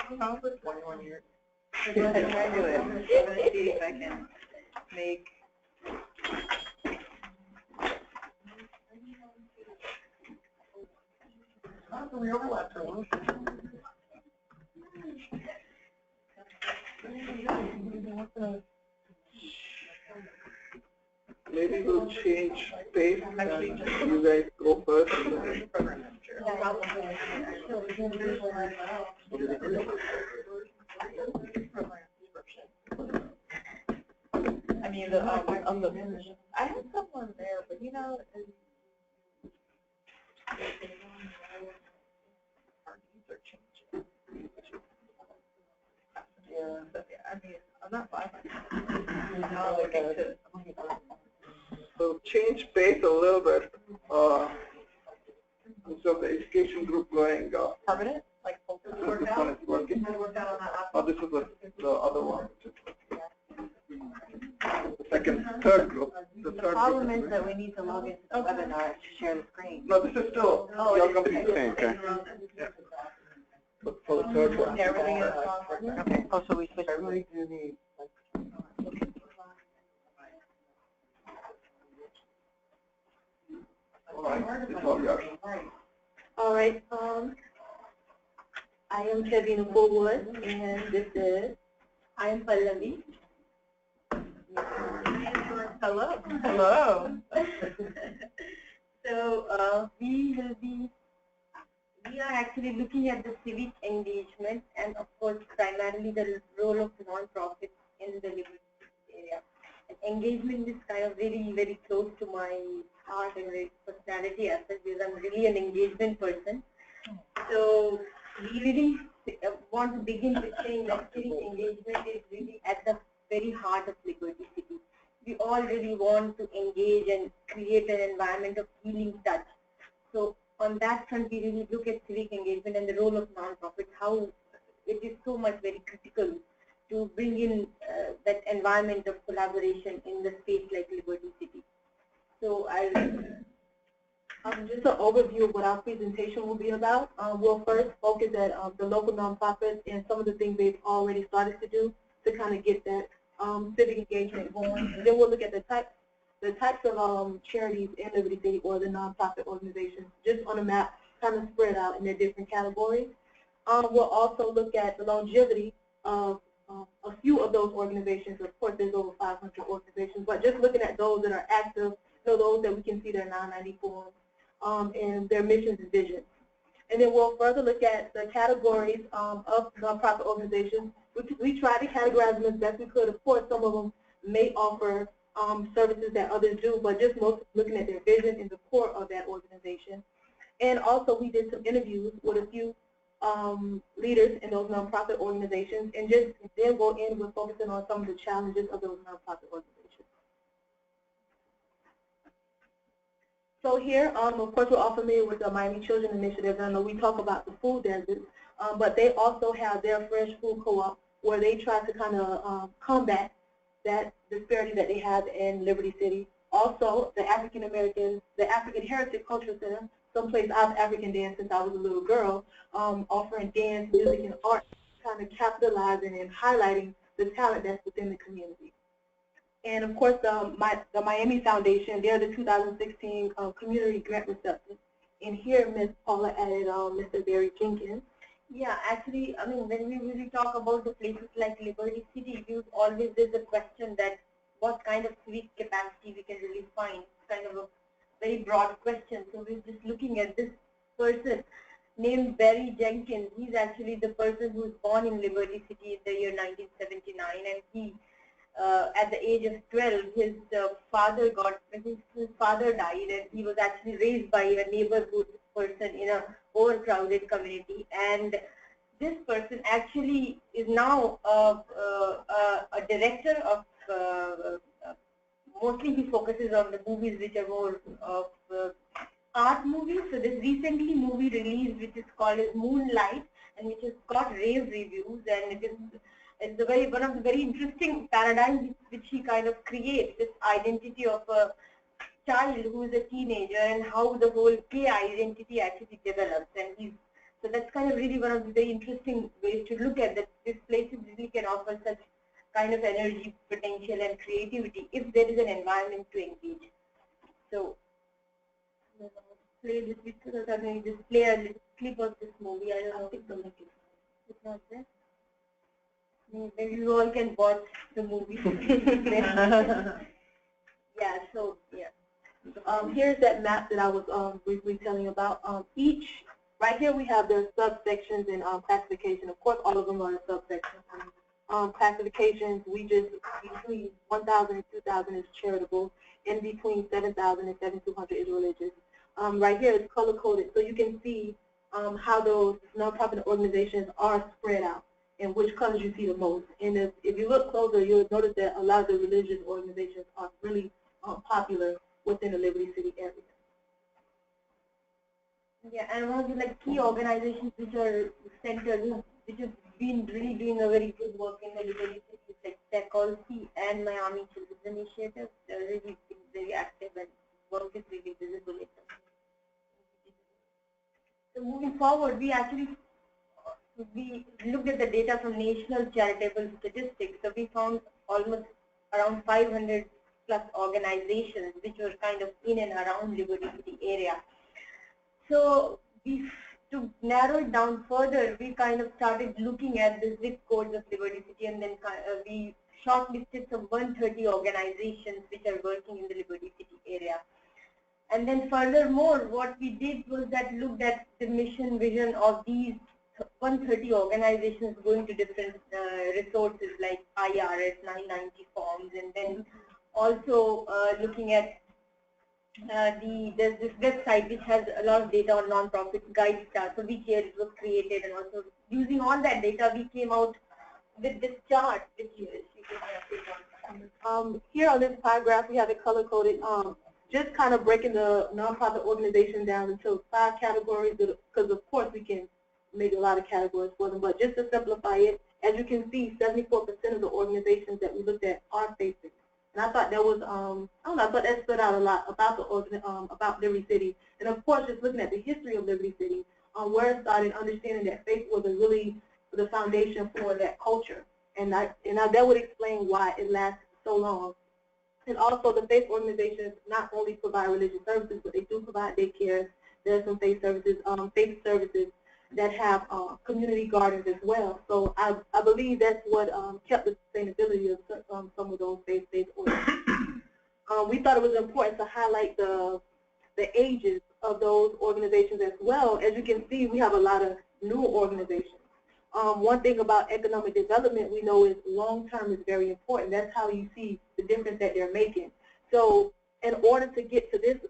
Speaker 1: 21 years.
Speaker 8: Go ahead, try to do it. I'm gonna see if I can make.
Speaker 1: How do we overlap for one?
Speaker 7: Maybe we'll change pace and you guys go first.
Speaker 5: I mean, I had someone there, but you know, our needs are changing. Yeah, but I mean, I'm not 500.
Speaker 7: So change pace a little bit. Instead of the education group going,
Speaker 5: Permanent, like full
Speaker 7: this one is working. Oh, this is the other one. The third group. The
Speaker 8: problem is that we need to log into the webinar to share the screen.
Speaker 7: No, this is still your company.
Speaker 10: Okay.
Speaker 7: Yeah. But for the third one.
Speaker 8: Everything is okay. Oh, so we switch.
Speaker 1: Really do need,
Speaker 7: All right, it's all yours.
Speaker 9: All right, I am Kevin Forward, and this is, I am Pallavi.
Speaker 5: Hello. Hello.
Speaker 9: So we are actually looking at the civic engagement and of course primarily the role of non-profits in the liberty area. And engagement is kind of really very close to my heart and my personality as such because I'm really an engagement person. So we really want to begin with saying that civic engagement is really at the very heart of Liberty City. We all really want to engage and create an environment of healing touch. So on that front, we really look at civic engagement and the role of nonprofits, how it is so much very critical to bring in that environment of collaboration in the space like Liberty City. So just an overview of what our presentation will be about. We'll first focus at the local nonprofits and some of the things they've already started to do to kind of get that civic engagement going. And then we'll look at the types of charities in Liberty City or the nonprofit organizations, just on a map, kind of spread out in their different categories. We'll also look at the longevity of a few of those organizations. Of course, there's over 500 organizations, but just looking at those that are active, so those that we can see their 990 forms and their missions and visions. And then we'll further look at the categories of nonprofit organizations. We try to categorize them as best we could. Of course, some of them may offer services that others do, but just mostly looking at their vision and the core of that organization. And also, we did some interviews with a few leaders in those nonprofit organizations, and just then go in with focusing on some of the challenges of those nonprofit organizations. So here, of course, we're all familiar with the Miami Children Initiative. I know we talk about the food desert, but they also have their fresh food co-op where they try to kind of combat that disparity that they have in Liberty City. Also, the African Heritage Cultural Center, someplace I've African danced since I was a little girl, offering dance, music, and art, kind of capitalizing and highlighting the talent that's within the community. And of course, the Miami Foundation, they're the 2016 community grant recipients. And here, Ms. Paula added Mr. Barry Jenkins. Yeah, actually, I mean, when we really talk about the places like Liberty City, there's a question that what kind of civic capacity we can really find. It's kind of a very broad question. So we're just looking at this person named Barry Jenkins. He's actually the person who was born in Liberty City in the year 1979, and he, at the age of 12, his father died, and he was actually raised by a neighborhood person in a overcrowded community. And this person actually is now a director of mostly he focuses on the movies which are more of art movies. So this recently movie released which is called as Moonlight, and which has got rave reviews, and it's one of the very interesting paradigms which he kind of creates, this identity of a child who is a teenager and how the whole gay identity actually develops. And so that's kind of really one of the very interesting ways to look at that. This place really can offer such kind of energy, potential, and creativity if there is an environment to engage. So, play this because I'm going to just play a little clip of this movie. I don't know if it's not there. Maybe you all can watch the movie. Yeah. So yeah. Here's that map that I was briefly telling you about. Right here we have the subsections and classification. Of course, all of them are subsections. Classifications, between 1,000 and 2,000 is charitable, and between 7,000 and 7,200 is religious. Right here it's color-coded, so you can see how those nonprofit organizations are spread out and which colors you see the most. And if you look closer, you'll notice that a lot of the religious organizations are really popular within the Liberty City area. Yeah, and one of the key organizations which are centered, which have been really doing a very good work in the Liberty City, like TechOlC and Miami Children's Initiative. They're really been very active and work is really visible in them. So moving forward, we looked at the data from National Charitable Statistics. So we found almost around 500 plus organizations which were kind of in and around Liberty City area. So to narrow it down further, we kind of started looking at the zip codes of Liberty City, and then we shortlisted some 130 organizations which are working in the Liberty City area. And then furthermore, what we did was that looked at the mission vision of these 130 organizations going to different resources like IRS, 990 forms, and then also looking at there's this website which has a lot of data on non-profit guide star, so which year it was created, and also using all that data we came out with this chart which you can here on this pie graph we have it color coded, just kind of breaking the nonprofit organization down into 5 categories, because of course we can make a lot of categories for them, but just to simplify it, as you can see, 74% of the organizations that we looked at are faith-based. And I thought that was, I don't know, I thought that stood out a lot about about Liberty City. And of course, just looking at the history of Liberty City, where it started, understanding that faith was really the foundation for that culture. And that would explain why it lasted so long. And also, the faith organizations not only provide religious services, but they do provide daycare. There are some faith services that have community gardens as well. So I believe that's what kept the sustainability of some of those faith-based organizations. We thought it was important to highlight the ages of those organizations as well. As you can see, we have a lot of new organizations. One thing about economic development we know is long-term is very important. That's how you see the difference that they're making. So in order to get to this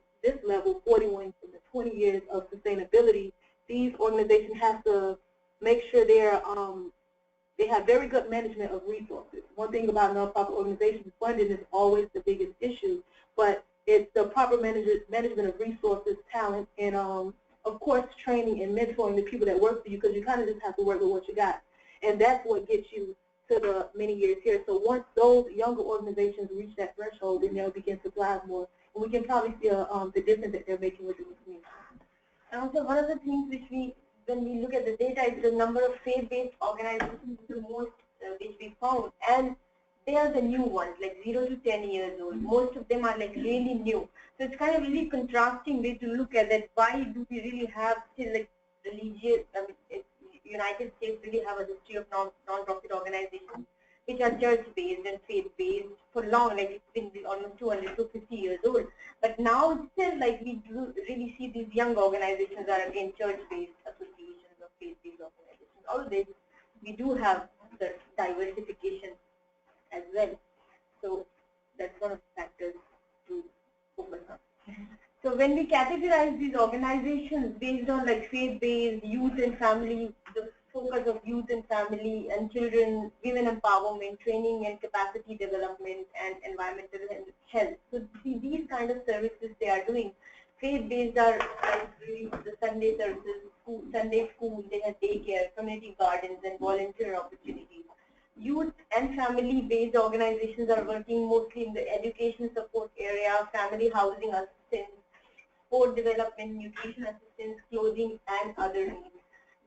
Speaker 9: level, 41 to 20 years of sustainability, these organizations have to make sure they have very good management of resources. One thing about nonprofit organizations, funding is always the biggest issue, but it's the proper management of resources, talent, and of course training and mentoring the people that work for you, because you kind of just have to work with what you got. And that's what gets you to the many years here. So once those younger organizations reach that threshold, then they'll begin to thrive more. And we can probably see the difference that they're making within the community. And also one of the things which when we look at the data, is the number of faith-based organizations the most which we found. And they are the new ones, like 0 to 10 years old. Most of them are like really new. So it's kind of really contrasting way to look at that. Why do we really have still like religious, United States really have a history of non-profit organizations which are church-based and faith-based for long, like it's been almost 200 to 50 years old. But now still, like we do really see these young organizations are again church-based associations or faith-based organizations. Although we do have the diversification as well. So that's one of the factors to focus on. So when we categorize these organizations based on like faith-based, youth and family, the focus of youth and family and children, women empowerment, training and capacity development, and environmental health. So see, these kind of services they are doing. Faith-based are like really the Sunday services, Sunday school, they have daycare, community gardens, and volunteer opportunities. Youth and family-based organizations are working mostly in the education support area, family housing assistance, sport development, nutrition assistance, clothing, and other needs.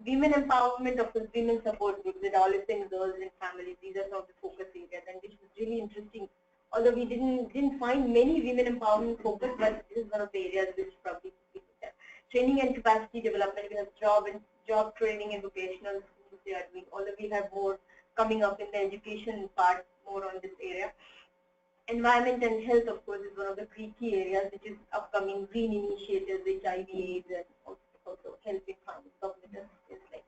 Speaker 9: Women empowerment, of course, women support groups, adolescent girls and families. These are some of the focus areas, and which was really interesting. Although we didn't find many women empowerment focus, but this is one of the areas which probably could be looked at. Training and capacity development, we have job training and vocational schools they are doing. Although we have more coming up in the education part, more on this area. Environment and health, of course, is one of the key areas, which is upcoming green initiatives, HIV/AIDS, and also helping finding government assistance like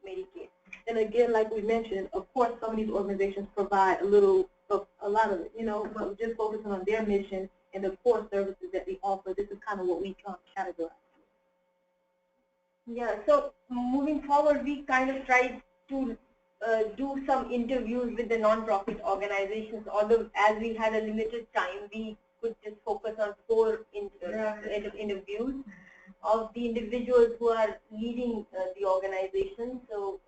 Speaker 9: Medicaid. And again, like we mentioned, of course, some of these organizations provide a lot of it, but just focusing on their mission and the core services that we offer. This is kind of what we categorize. Yeah. So moving forward, we kind of tried to do some interviews with the non-profit organizations. Although as we had a limited time, we could just focus on 4 interviews of the individuals who are leading the organization. So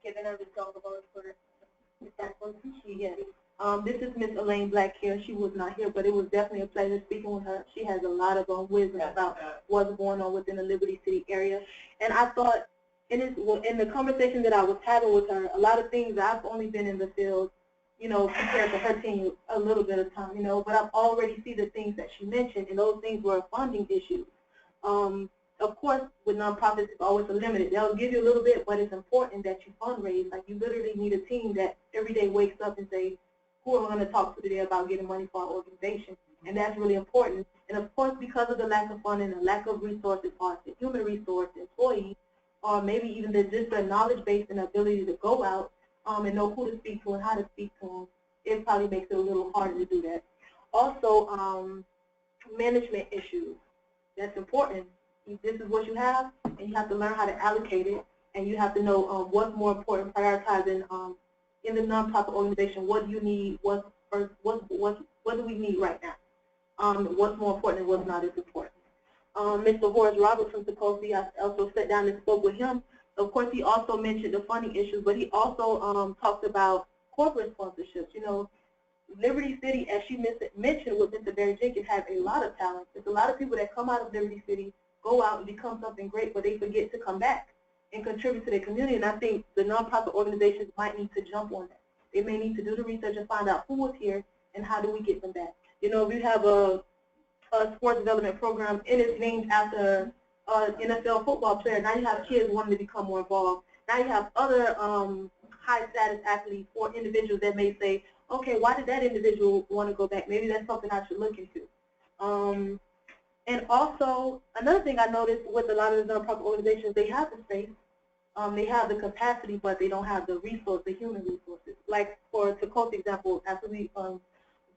Speaker 9: Kevin, I will talk about for that person. This is Miss Elaine Black here. She was not here, but it was definitely a pleasure speaking with her. She has a lot of wisdom about what's going on within the Liberty City area. And I thought, in the conversation that I was having with her, a lot of things, I've only been in the field, compared to her team a little bit of time, but I've already seen the things that she mentioned, and those things were funding issues. Of course, with nonprofits, it's always limited. They'll give you a little bit, but it's important that you fundraise. Like, you literally need a team that every day wakes up and say, who am I going to talk to today about getting money for our organization? And that's really important. And of course, because of the lack of funding and lack of resources, or the human resource, employees, or maybe even just the knowledge base and ability to go out and know who to speak to and how to speak to them, it probably makes it a little harder to do that. Also, management issues. That's important. This is what you have, and you have to learn how to allocate it, and you have to know what's more important, prioritizing in the nonprofit organization. What do you need? What do we need right now? What's more important and what's not as important? Mr. Horace Roberts from Tecovy, I also sat down and spoke with him. Of course, he also mentioned the funding issues, but he also talked about corporate sponsorships. Liberty City, as she mentioned with Mr. Barry Jenkins, has a lot of talent. There's a lot of people that come out of Liberty City, go out and become something great, but they forget to come back and contribute to their community. And I think the nonprofit organizations might need to jump on that. They may need to do the research and find out who was here and how do we get them back. We have a sports development program, and it's named after an NFL football player. Now you have kids wanting to become more involved. Now you have other high status athletes or individuals that may say, okay, why did that individual want to go back? Maybe that's something I should look into. And also, another thing I noticed with a lot of the nonprofit organizations, they have the space, they have the capacity, but they don't have the resource, the human resources. Like for Tecovy example, after we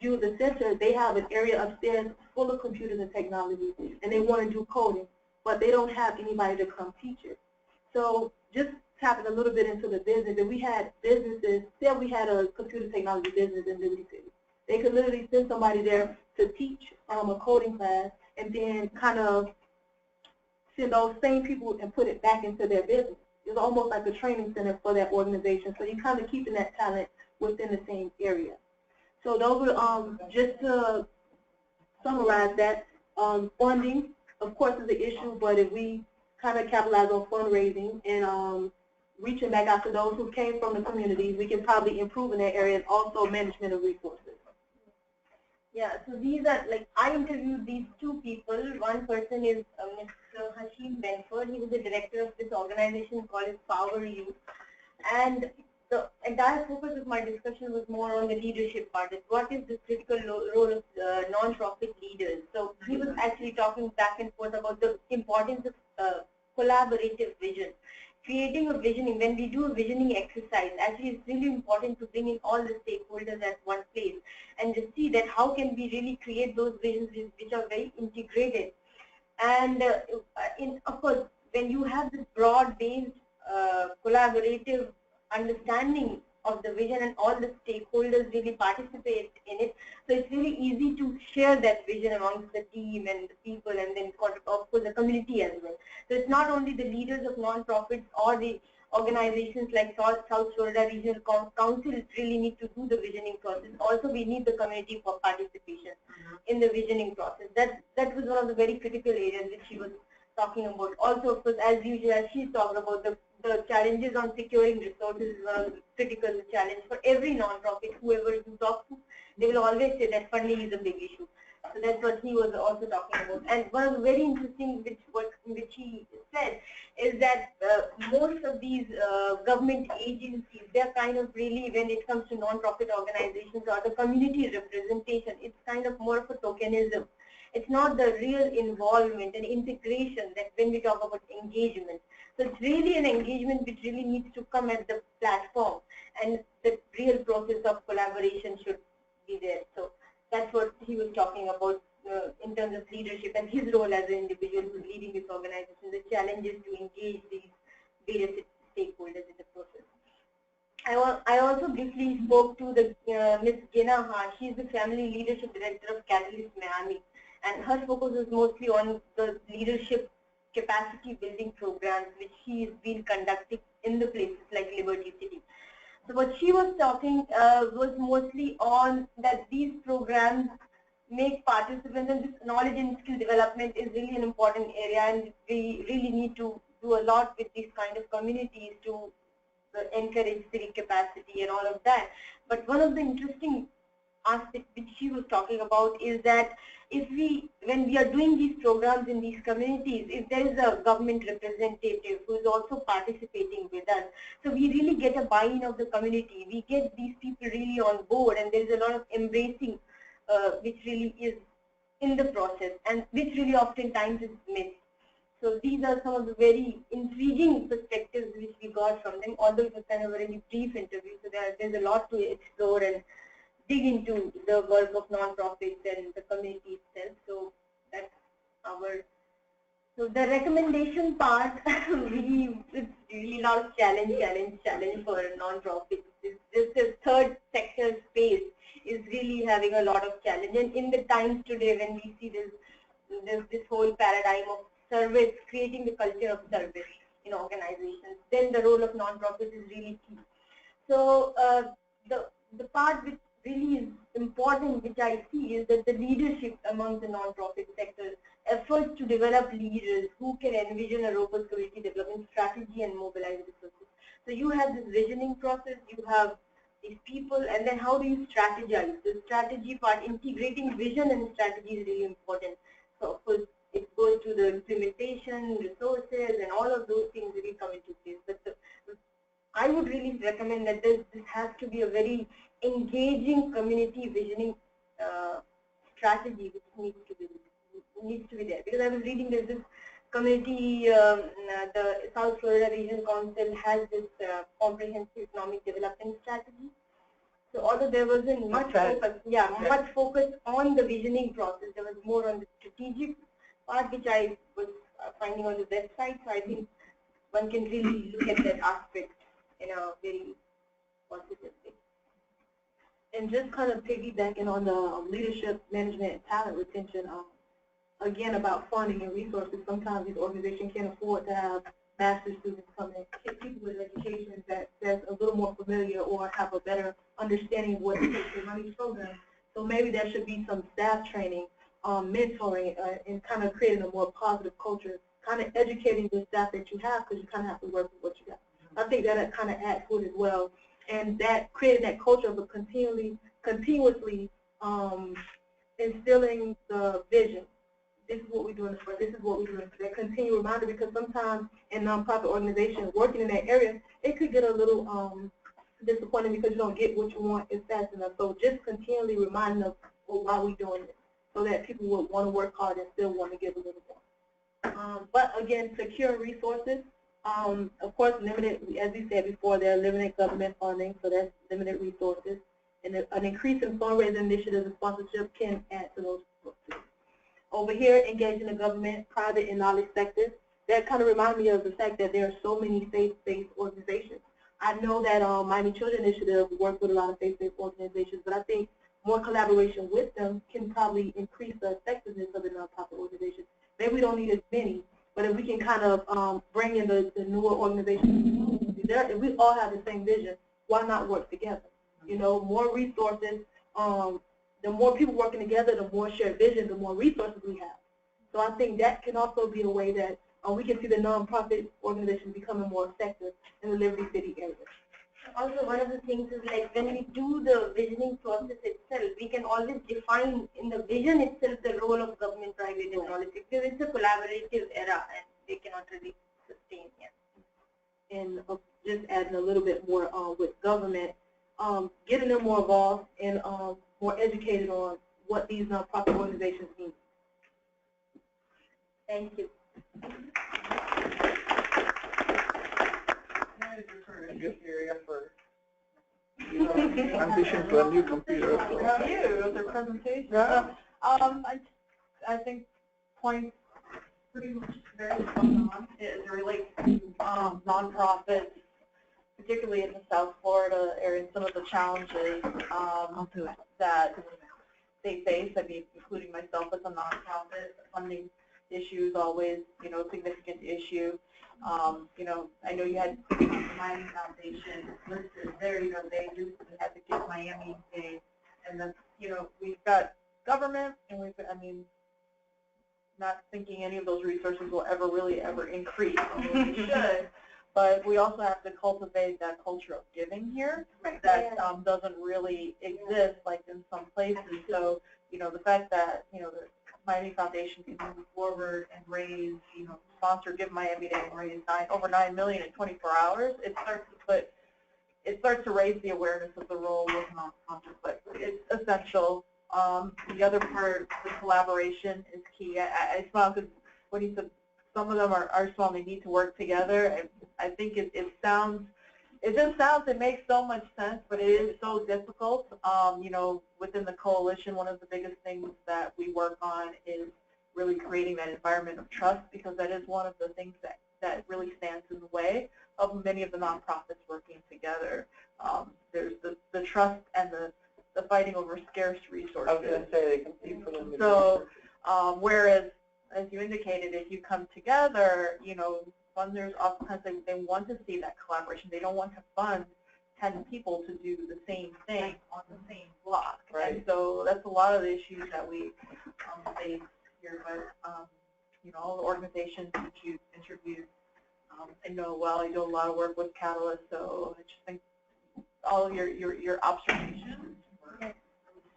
Speaker 9: view the center, they have an area upstairs full of computers and technology, and they want to do coding, but they don't have anybody to come teach it. So just tapping a little bit into the business, if we had businesses, say we had a computer technology business in Liberty City, they could literally send somebody there to teach a coding class, and then kind of send those same people and put it back into their business. It's almost like a training center for that organization. So you're kind of keeping that talent within the same area. So those are just to summarize that, funding, of course, is an issue, but if we kind of capitalize on fundraising and reaching back out to those who came from the communities, we can probably improve in that area, and also management of resources. Yeah, so these are, like, I interviewed these 2 people. One person is Mr. Hashim Benford. He was the director of this organization called Power Youth. And the entire focus of my discussion was more on the leadership part. What is the critical role of non-profit leaders? So he was actually talking back and forth about the importance of collaborative vision. Creating a vision, when we do a visioning exercise, actually it's really important to bring in all the stakeholders at one place and just see that how can we really create those visions which are very integrated. And of course, when you have this broad-based collaborative understanding of the vision, and all the stakeholders really participate in it. So it's really easy to share that vision amongst the team and the people, and then of course the community as well. So it's not only the leaders of non-profits or the organizations like South Florida Regional Council really need to do the visioning process. Also, we need the community for participation in the visioning process. That was one of the very critical areas that she was talking about. Also, of course, as usual, as she's talking about the challenges on securing resources is one of the critical challenge for every non-profit. Whoever you talk to, they will always say that funding is a big issue. So that's what he was also talking about. And one of the very interesting which he said is that most of these government agencies, they're kind of really, when it comes to non-profit organizations or the community representation, it's kind of more of a tokenism. It's not the real involvement and integration that when we talk about engagement. So it's really an engagement which really needs to come at the platform, and the real process of collaboration should be there. So that's what he was talking about in terms of leadership and his role as an individual who's leading this organization, the challenges to engage these various stakeholders in the process. I also briefly spoke to the Ms. Gina Ha. She's the Family Leadership Director of Catalyst Miami, and her focus is mostly on the leadership capacity building programs which she has been conducting in the places like Liberty City. So what she was talking was mostly on that these programs make participants, and this knowledge and skill development is really an important area, and we really need to do a lot with these kind of communities to encourage civic capacity and all of that. But one of the interesting aspects which she was talking about is that when we are doing these programs in these communities, if there is a government representative who is also participating with us, so we really get a buy-in of the community. We get these people really on board, and there is a lot of embracing which really is in the process, and which really oftentimes is missed. So these are some of the very intriguing perspectives which we got from them, although it was kind of a very brief interview, so there's a lot to explore and dig into the work of non-profits and the community itself. So that's so the recommendation part, it's really a lot of challenge for non-profits. This third sector space is really having a lot of challenge. And in the times today when we see this whole paradigm of service, creating the culture of service in organizations, then the role of non-profits is really key. So the part which really is important, which I see, is that the leadership among the non-profit sector, efforts to develop leaders who can envision a robust community development strategy and mobilize resources. So you have this visioning process, you have these people, and then how do you strategize? The strategy part, integrating vision and strategy is really important. So of course, it goes to the implementation, resources, and all of those things really come into place. But I would really recommend that this has to be a very engaging community visioning strategy which needs to be there. Because I was reading this community, the South Florida Regional Council has this comprehensive economic development strategy. So although there wasn't much focus on the visioning process, there was more on the strategic part, which I was finding on the website. So I think one can really look at that aspect in a very positive way.
Speaker 8: And just kind of piggybacking on the leadership, management, and talent retention, again about funding and resources, sometimes these organizations can't afford to have master's students come in, people with education that's a little more familiar or have a better understanding of what it takes to run these programs. So maybe there should be some staff training, mentoring, and kind of creating a more positive culture, kind of educating the staff that you have, because you kind of have to work with what you got. I think that kind of adds to it as well. And that creating that culture of a continuously instilling the vision. This is what we're doing for. This is what we're doing for. That continual reminder, because sometimes in nonprofit organizations working in that area, it could get a little disappointing because you don't get what you want as fast enough. So just continually reminding them why we're doing this, so that people will want to work hard and still want to give a little more. But again, secure resources. Of course, limited, as we said before, there are limited government funding, so that's limited resources. And an increase in fundraising initiatives and sponsorship can add to those resources. Over here, engaging the government, private, and knowledge sectors.
Speaker 9: that kind of reminds me of the fact that there are so many faith-based organizations. I know that Miami Children Initiative works with a lot of faith-based organizations, but I think more collaboration with them can probably increase the effectiveness of the nonprofit organizations. Maybe we don't need as many, but if we can kind of bring in the newer organizations, if we all have the same vision, why not work together? You know, more resources, the more people working together, the more shared vision, the more resources we have. So I think that can also be a way that we can see the nonprofit organizations becoming more effective in the Liberty City area.
Speaker 4: Also, one of the things is like when we do the visioning process itself, we can always define in the vision itself the role of government, private, and knowledge, because it's a collaborative era and they cannot really sustain yet.
Speaker 9: And just adding a little bit more with government, getting them more involved and more educated on what these nonprofit organizations need.
Speaker 4: Thank you.
Speaker 7: Transition to a new computer. So.
Speaker 1: How you with their presentation?
Speaker 7: Yeah.
Speaker 1: I think points pretty much very spot on. It relates to nonprofits, particularly in the South Florida area, and some of the challenges that they face. I mean, including myself as a nonprofit, funding issue is always, you know, a significant issue. You know, I know you had the Miami Foundation listed there. You know, they recently had to give Miami a, and then, you know, we've got government, and we've, I mean, not thinking any of those resources will ever really ever increase, although we should. But we also have to cultivate that culture of giving here that doesn't really exist like in some places. So, you know, the fact that, you know, the Miami Foundation can move forward and raise, you know, sponsor Give Miami Day and raise over $9 million in 24 hours, it starts to raise the awareness of the role of nonprofits, but it's essential. The other part, the collaboration is key. I smile because when you said some of them are small, they need to work together. And I think it makes so much sense, but it is so difficult. You know, within the coalition, one of the biggest things that we work on is really creating that environment of trust, because that is one of the things that really stands in the way of many of the nonprofits working together. There's the trust and the fighting over scarce resources.
Speaker 7: I was going to say they compete for them.
Speaker 1: So, whereas, as you indicated, if you come together, you know, funders oftentimes they want to see that collaboration. They don't want to fund 10 people to do the same thing on the same block. Right. And so that's a lot of the issues that we face here. But you know, all the organizations that you interviewed, I know well. I do a lot of work with Catalyst, so I just think all of your observations were really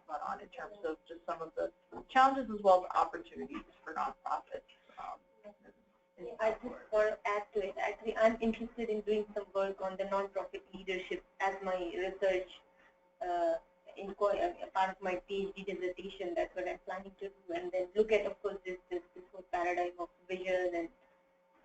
Speaker 1: spot on in terms of just some of the challenges as well as opportunities for nonprofits.
Speaker 4: I just want to add to it. Actually, I'm interested in doing some work on the nonprofit leadership as my research part of my PhD dissertation. That's what I'm planning to do, and then look at, of course, this whole paradigm of vision and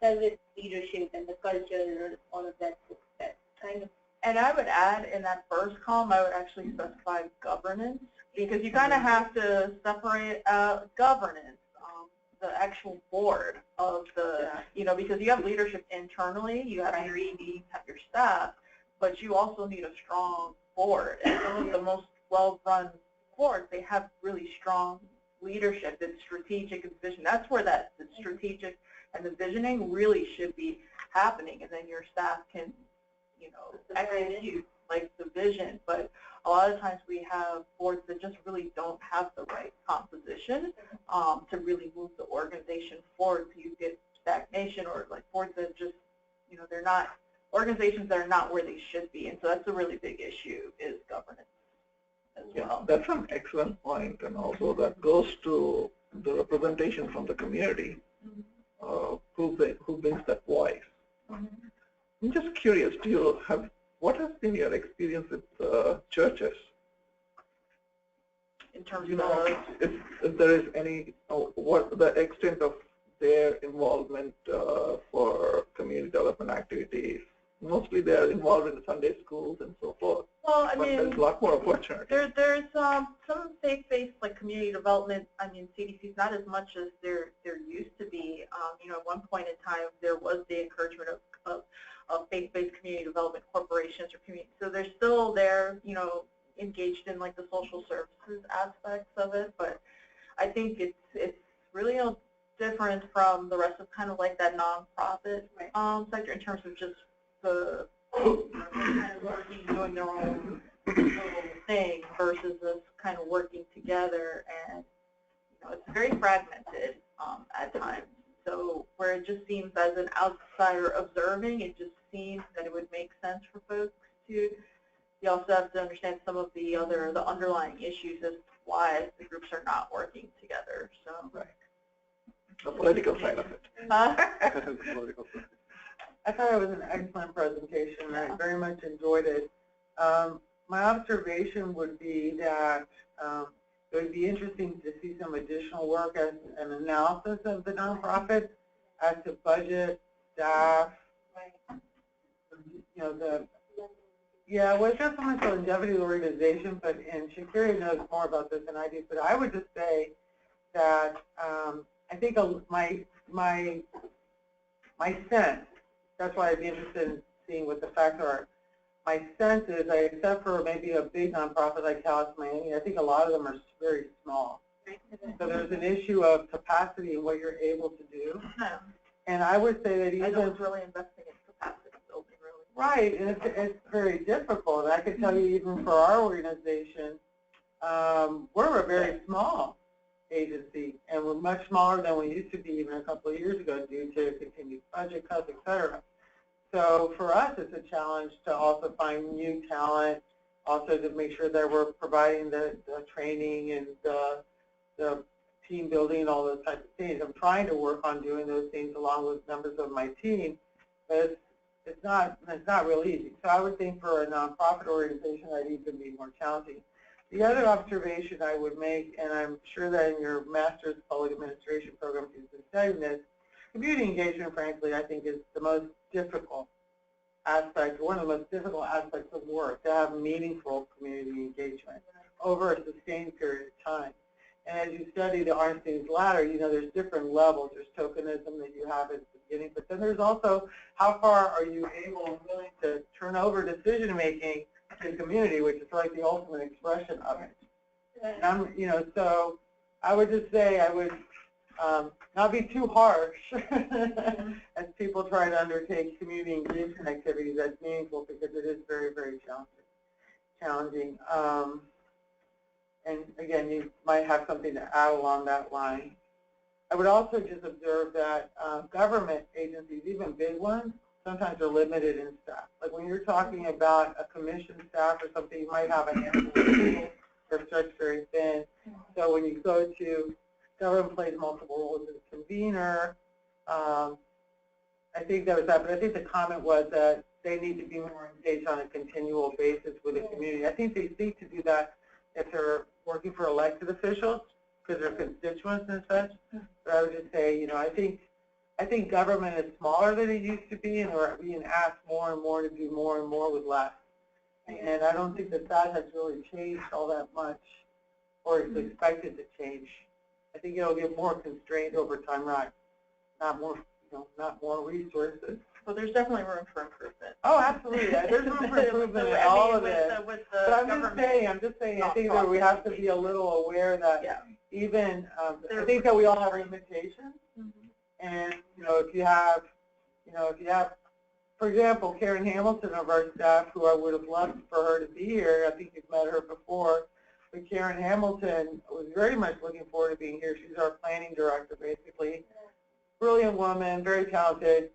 Speaker 4: service leadership and the culture, all of that. So that kind of.
Speaker 1: And I would add in that first column, I would actually specify governance, because you kind of have to separate out governance, the actual board of the, you know, because you have leadership internally, you have your ED, you have your staff, but you also need a strong board. And some of the most well-run boards, they have really strong leadership, it's strategic and vision. That's where the strategic and the visioning really should be happening, and then your staff can, you know, execute like the vision. But a lot of times we have boards that just really don't have the right composition to really move the organization forward. So you get stagnation, or like boards that just, you know, they're not, organizations that are not where they should be. And so that's a really big issue, is governance as well.
Speaker 7: That's an excellent point, and also that goes to the representation from the community, who brings that voice. I'm just curious, what has been your experience with churches?
Speaker 1: In terms
Speaker 7: of, if there is any, what the extent of their involvement for community development activities, mostly they're involved in the Sunday schools and so forth.
Speaker 5: Well, I
Speaker 7: But
Speaker 5: mean,
Speaker 7: there's a lot more opportunity.
Speaker 5: there's some faith-based like community development. I mean, CDC's not as much as there used to be. You know, at one point in time, there was the encouragement of faith-based community development corporations or community. So they're still there, you know, engaged in like the social services aspects of it. But I think it's really different from the rest of kind of like that nonprofit sector in terms of just the kind of working, doing their own little thing versus us kind of working together, and you know, it's very fragmented at times. So where it just seems as an outsider observing, it just seems that it would make sense for folks to. You also have to understand some of the underlying issues as to why the groups are not working together. So
Speaker 7: Right. The political side of it.
Speaker 1: I thought it was an excellent presentation. I very much enjoyed it. My observation would be that it would be interesting to see some additional work as an analysis of the nonprofit as to budget, staff, you know, well, it's not so much the longevity of the organization, but, and Shakira knows more about this than I do, but I would just say that I think my sense, that's why I'd be interested in seeing what the facts are. My sense is that except for maybe a big nonprofit like Callus Miami, I think a lot of them are very small. So there's an issue of capacity and what you're able to do. And I would say that even
Speaker 5: it's really investing in capacity building, really.
Speaker 1: Right, and it's very difficult. I can tell you even for our organization, we're a very small agency, and we're much smaller than we used to be even a couple of years ago due to continued budget cuts, et cetera. So for us, it's a challenge to also find new talent, also to make sure that we're providing the training and the team building and all those types of things. I'm trying to work on doing those things along with members of my team, but it's not real easy. So I would think for a nonprofit organization that'd even be more challenging. The other observation I would make, and I'm sure that in your Master's Public Administration program you've been studying this, community engagement, frankly, I think is the most difficult aspect, one of the most difficult aspects of work, to have meaningful community engagement over a sustained period of time. And as you study the Arnstein's ladder, you know, there's different levels. There's tokenism that you have at the beginning, but then there's also how far are you able and willing to turn over decision-making to the community, which is like the ultimate expression of it. And you know, so I would just say I would not be too harsh as people try to undertake community engagement activities that's meaningful, because it is very, very challenging. And again, you might have something to add along that line. I would also just observe that government agencies, even big ones, sometimes are limited in staff. Like when you're talking about a commission staff or something, you might have a handful of people that are stretched very thin. So when you go to government plays multiple roles as a convener, I think that was that, but I think the comment was that they need to be more engaged on a continual basis with the community. I think they seek to do that if they're working for elected officials, because they're constituents and such. But I would just say, you know, I think government is smaller than it used to be, and we're being asked more and more to do more and more with less. And I don't think that has really changed all that much, or is expected to change. I think it'll get more constrained over time, not more, you know, not more resources.
Speaker 5: Well, there's definitely room for improvement.
Speaker 1: Oh, absolutely. There's room for improvement in all of it. But I'm just saying, I think that we have to be a little aware that even, I think that we all have limitations. And, you know, if you have, for example, Karen Hamilton of our staff, who I would have loved for her to be here. I think you've met her before. But Karen Hamilton was very much looking forward to being here. She's our planning director, basically. Brilliant woman, very talented.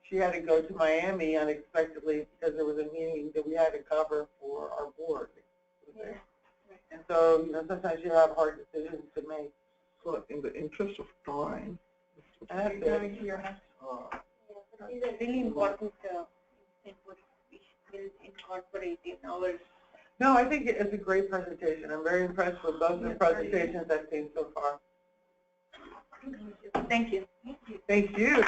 Speaker 1: She had to go to Miami unexpectedly because there was a meeting that we had to cover for our board. And so, you know, sometimes you have hard decisions to make.
Speaker 7: So in the interest of time,
Speaker 3: It's really important input we will incorporate in our.
Speaker 1: No, I think it's a great presentation. I'm very impressed with both the presentations I've seen so far.
Speaker 5: Thank you.
Speaker 1: Thank you.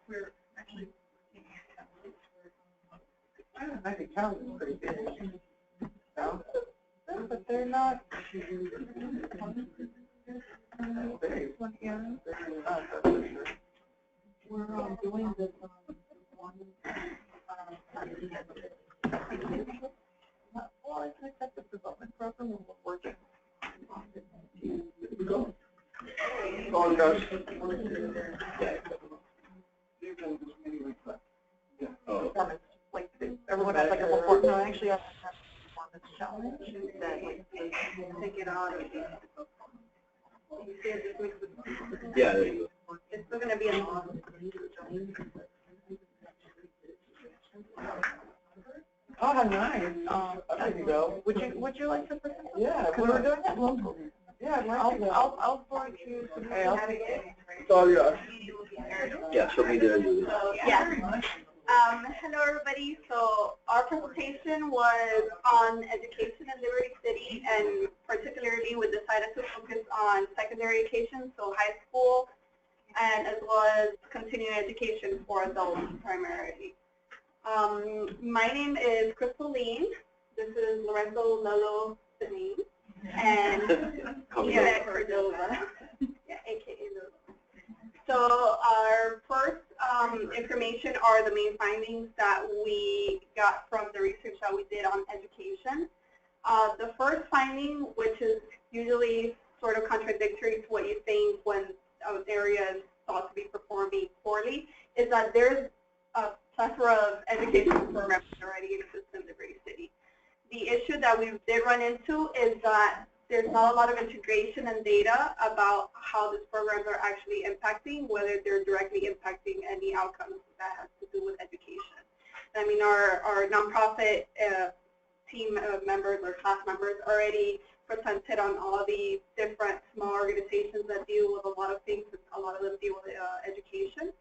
Speaker 1: We're actually I think county is pretty big. No? But they're not. We're doing this one. Well, it's like that's a development program and we're working on it.
Speaker 7: All guys.
Speaker 1: Performance, like everyone has like a report. No, actually, I have a performance challenge that like take it out of the.
Speaker 2: Yeah, there you go.
Speaker 1: It's still going to be a long. Oh, how nice. There you go. Would you like to present? Yeah, we're doing it locally. Yeah, I'll forward you some mail.
Speaker 7: It's all yours.
Speaker 2: Yeah, show me the.
Speaker 3: Yeah. Hello, everybody. So our presentation was on education in Liberty City, and particularly we decided to focus on secondary education, so high school, and as well as continuing education for adults primarily. My name is Crystal Lean. This is Lorenzo Lolo Benin, and yeah, Cordova, yeah, aka Lolo. So our first information are the main findings that we got from the research that we did on education. The first finding, which is usually sort of contradictory to what you think when an area is thought to be performing poorly, is that there's a plethora of educational programs already exist in Liberty City. The issue that we did run into is that there's not a lot of integration and data about how these programs are actually impacting, whether they're directly impacting any outcomes that has to do with education. I mean, our nonprofit team members or class members already presented on all the different small organizations that deal with a lot of things. A lot of them deal with education.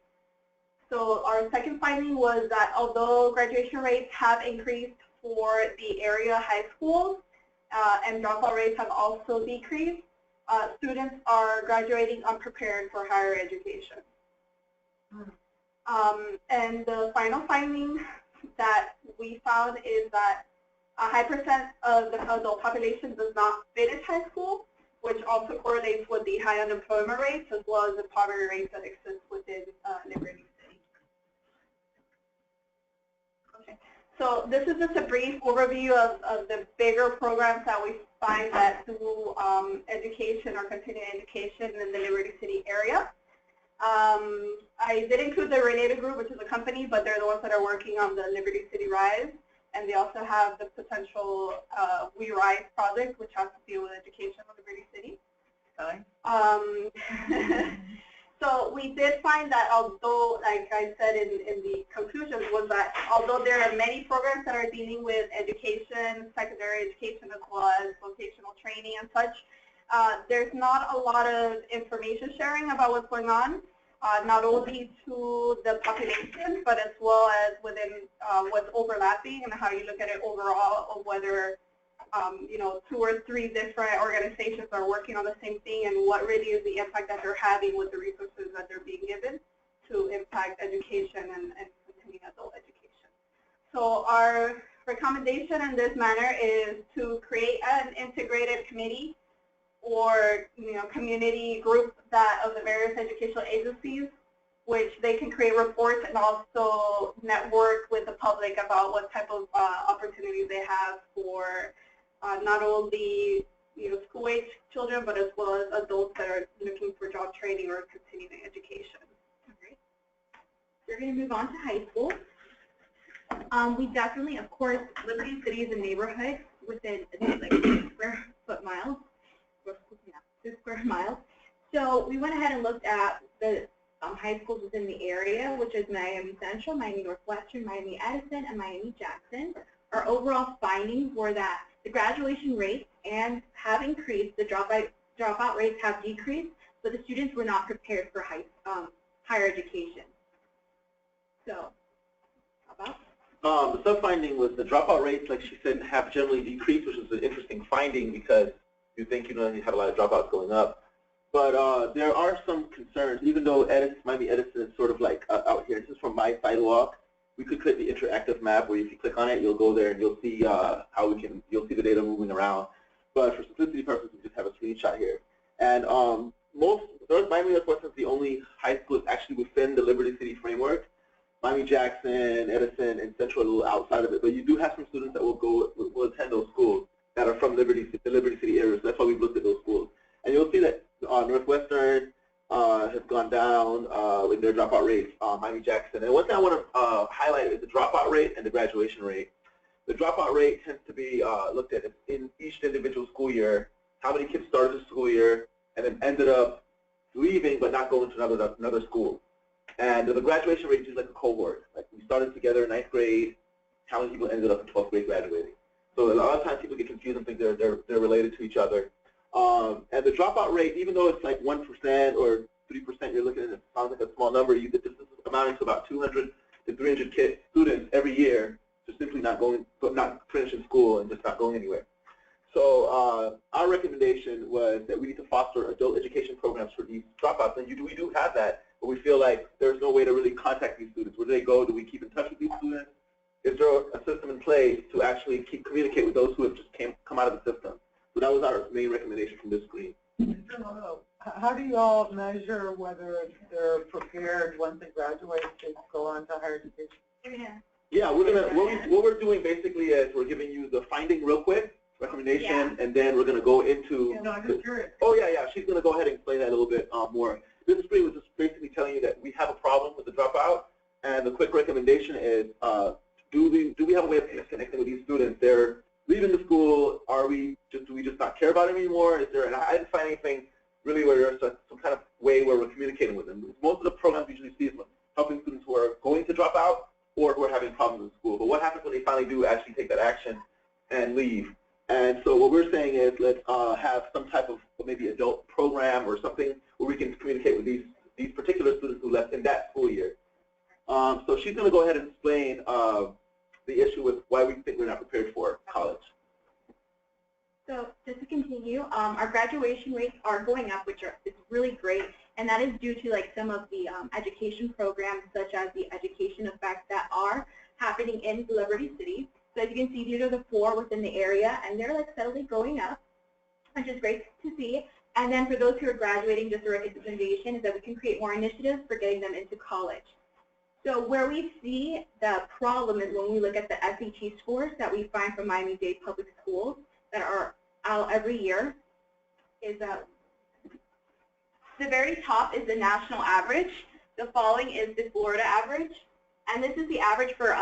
Speaker 3: So our second finding was that although graduation rates have increased for the area high schools, and dropout rates have also decreased, students are graduating unprepared for higher education. And the final finding that we found is that a high percent of the adult population does not finish high school, which also correlates with the high unemployment rates as well as the poverty rates that exist within Liberty City. Okay. So this is just a brief overview of the bigger programs that we find that do education or continuing education in the Liberty City area. I did include the Related Group, which is a company, but they're the ones that are working on the Liberty City Rise, and they also have the potential We Rise project, which has to deal with education in Liberty City. So we did find that although, like I said in the conclusions, was that although there are many programs that are dealing with education, secondary education, as well as vocational training and such, there's not a lot of information sharing about what's going on, not only to the population, but as well as within what's overlapping and how you look at it overall, of whether you know, 2 or 3 different organizations are working on the same thing, and what really is the impact that they're having with the resources that they're being given to impact education and continuing adult education. So our recommendation in this manner is to create an integrated committee or community group of the various educational agencies, which they can create reports and also network with the public about what type of opportunities they have for not only school-age children, but as well as adults that are looking for job training or continuing education.
Speaker 4: All right. We're going to move on to high school. We definitely, of course, Liberty City is a neighborhood within like 2 square miles. So we went ahead and looked at the high schools within the area, which is Miami Central, Miami Northwestern, Miami Edison, and Miami Jackson. Our overall findings were that the graduation rates have increased, the dropout rates have decreased, but the students were not prepared for higher education. So, how about?
Speaker 2: The sub-finding was the dropout rates, like she said, have generally decreased, which is an interesting finding because you think you have a lot of dropouts going up. But there are some concerns, even though Miami Edison is sort of like out here. This is from my sidewalk. We could click the interactive map where if you click on it, you'll go there and you'll see you'll see the data moving around. But for simplicity purposes, we just have a screenshot here. And Miami Northwestern is the only high school that's actually within the Liberty City framework. Miami-Jackson, Edison, and Central are a little outside of it. But you do have some students that will attend those schools that are from the Liberty City area. So that's why we've looked at those schools. And you'll see that Northwestern has gone down with their dropout rates, Miami-Jackson. And one thing I want to highlight is the dropout rate and the graduation rate. The dropout rate tends to be looked at in each individual school year, how many kids started the school year and then ended up leaving but not going to another school. And the graduation rate is like a cohort. Like we started together in 9th grade, how many people ended up in 12th grade graduating. So a lot of times people get confused and think they're related to each other. And the dropout rate, even though it's like 1% or 3%, you're looking at it sounds like a small number. This is amounting to about 200 to 300 students every year just simply not finishing school and just not going anywhere. So our recommendation was that we need to foster adult education programs for these dropouts, and we do have that, but we feel like there's no way to really contact these students. Where do they go? Do we keep in touch with these students? Is there a system in place to actually communicate with those who have just come out of the system? So that was our main recommendation from this screen.
Speaker 1: How do you all measure whether they're prepared once they graduate to go on to higher education?
Speaker 2: Yeah, what we're doing basically is we're giving you the finding real quick, recommendation, and then we're going to go into.
Speaker 1: No, I'm just curious.
Speaker 2: Oh yeah, she's going to go ahead and explain that a little bit more. This screen was just basically telling you that we have a problem with the dropout, and the quick recommendation is, do we have a way of connecting with these students? They're leaving the school. Do we just not care about them anymore? And I didn't find anything really where there's some kind of way where we're communicating with them. Most of the programs usually see is helping students who are going to drop out or who are having problems in school. But what happens when they finally do actually take that action and leave? And so what we're saying is let's have some type of maybe adult program or something where we can communicate with these particular students who left in that school year. So she's going to go ahead and explain the issue with why we think we're not prepared for college.
Speaker 3: So just to continue, our graduation rates are going up, which is really great, and that is due to like some of the education programs, such as the education effect, that are happening in Liberty City. So as you can see, these are the 4 within the area, and they're like steadily going up, which is great to see. And then for those who are graduating, just a recommendation is that we can create more initiatives for getting them into college. So where we see the problem is when we look at the SAT scores that we find from Miami-Dade Public Schools that are out every year, is the very top is the national average. The following is the Florida average. And this is the average for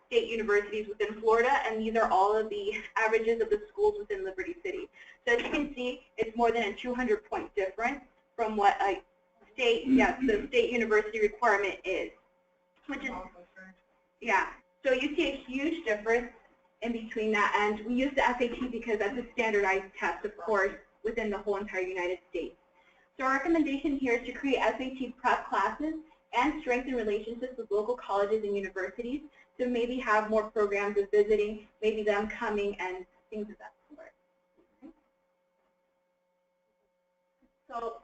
Speaker 3: state universities within Florida, and these are all of the averages of the schools within Liberty City. So as you can see, it's more than a 200-point difference from what a the state university requirement is. Which is, so you see a huge difference in between that, and we use the SAT because that's a standardized test, of course, within the whole entire United States. So our recommendation here is to create SAT prep classes and strengthen relationships with local colleges and universities to maybe have more programs of visiting, maybe them coming and things of that sort. So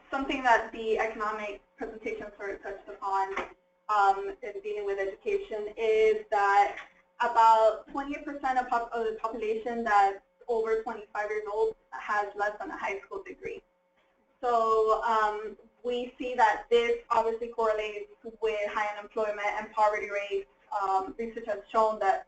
Speaker 3: something that the economic presentation sort of touched upon in dealing with education is that about 28% of the population that's over 25 years old has less than a high school degree. So we see that this obviously correlates with high unemployment and poverty rates. Research has shown that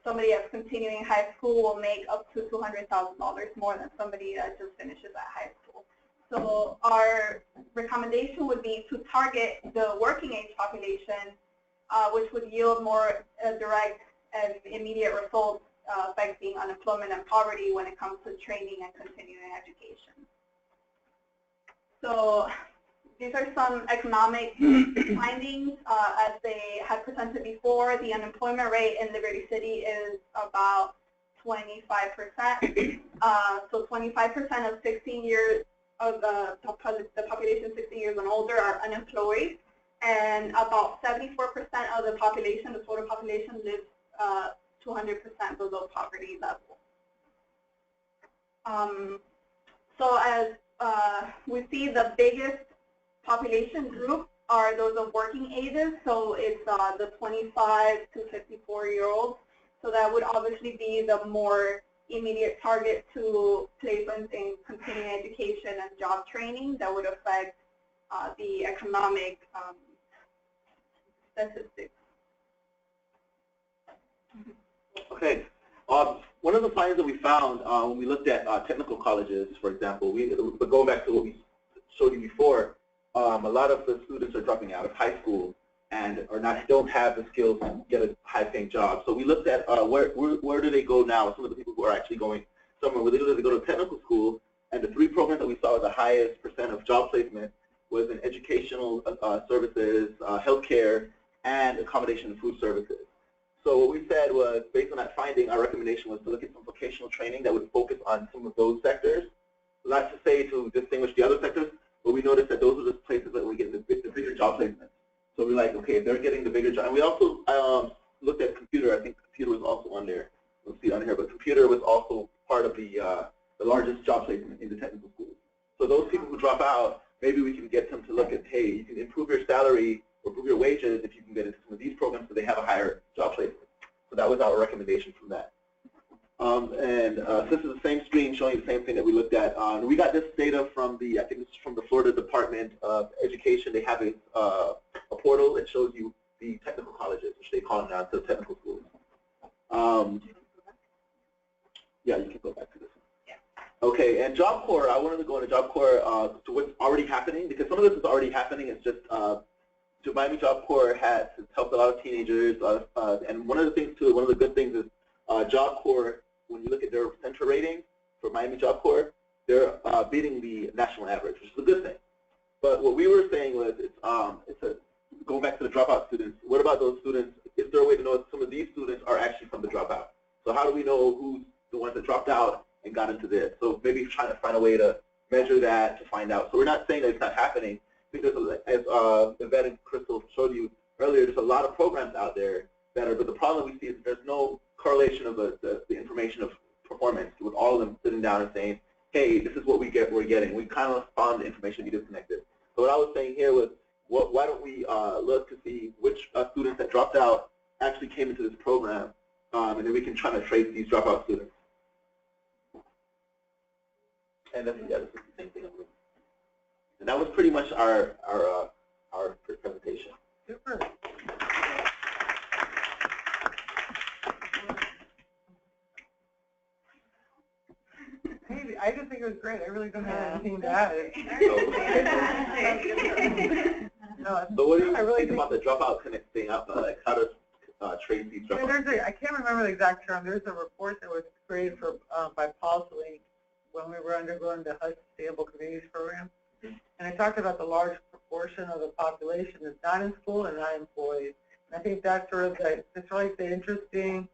Speaker 3: somebody that's continuing high school will make up to $200,000 more than somebody that just finishes at high school. So our recommendation would be to target the working age population, which would yield more direct and immediate results affecting unemployment and poverty when it comes to training and continuing education. So these are some economic findings. As they had presented before, the unemployment rate in Liberty City is about 25%. So 25% of 16 years of the population 16 years and older are unemployed, and about 74% of the population, the total population, lives 200% below poverty level. So as we see, the biggest population group are those of working ages. So it's the 25 to 54-year-olds. So that would obviously be the more immediate target to placements in continuing education and job training that would affect the economic statistics.
Speaker 2: Okay. One of the findings that we found when we looked at technical colleges, for example, but going back to what we showed you before, a lot of the students are dropping out of high school and don't have the skills to get a high-paying job. So we looked at where do they go now? Some of the people who are actually going somewhere where they go to technical school, and the 3 programs that we saw with the highest percent of job placement was in educational services, healthcare, and accommodation and food services. So what we said was, based on that finding, our recommendation was to look at some vocational training that would focus on some of those sectors. Not to say to distinguish the other sectors, but we noticed that those are the places that we get the bigger job placements. So we're like, okay, if they're getting the bigger job. And we also looked at computer. I think computer was also on there. We'll see it on here, but computer was also part of the largest job placement in the technical schools. So those people who drop out, maybe we can get them to look at, hey, you can improve your salary or improve your wages if you can get into some of these programs so they have a higher job placement. So that was our recommendation from that. This is the same screen showing the same thing that we looked at. We got this data from I think this is from the Florida Department of Education. They have a portal that shows you the technical colleges, which they call them now, the technical schools. Yeah, you can go back to this one. Yeah. Okay, and Job Corps, I wanted to go into Job Corps to what's already happening, because some of this is already happening. It's just Miami Job Corps has helped a lot of teenagers, and one of the things too, one of the good things is Job Corps, when you look at their center rating for Miami Job Corps, they're beating the national average, which is a good thing. But what we were saying was, going back to the dropout students, what about those students? Is there a way to know if some of these students are actually from the dropout? So how do we know who's the ones that dropped out and got into this? So maybe trying to find a way to measure that to find out. So we're not saying that it's not happening, because as Yvette and Crystal showed you earlier, there's a lot of programs out there that are, but the problem we see is there's no correlation of the information of performance with all of them sitting down and saying, hey, this is what we're getting. We kind of found the information to be disconnected. So what I was saying here was, why don't we look to see which students that dropped out actually came into this program, and then we can try to trace these dropout students. And then, yeah, this is the same thing. And that was pretty much our presentation.
Speaker 1: Super. Hey, I just think it was great. I really don't have anything to add.
Speaker 2: So what do you think about the dropout connect thing? Like how to trace these dropouts?
Speaker 1: I can't remember the exact term. There's a report that was created for by Policy when we were undergoing the HUD Sustainable Communities Program. And I talked about the large proportion of the population that's not in school and not employed. And I think that's sort of it's really interesting.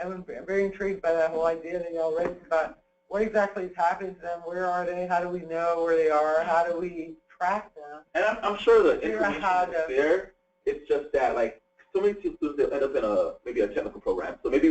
Speaker 1: I'm very intrigued by that whole idea that y'all raised about what exactly is happening to them, where are they, how do we know where they are, how do we track them?
Speaker 2: And I'm sure the information is there. It's just that, like, so many students end up in maybe a technical program. So maybe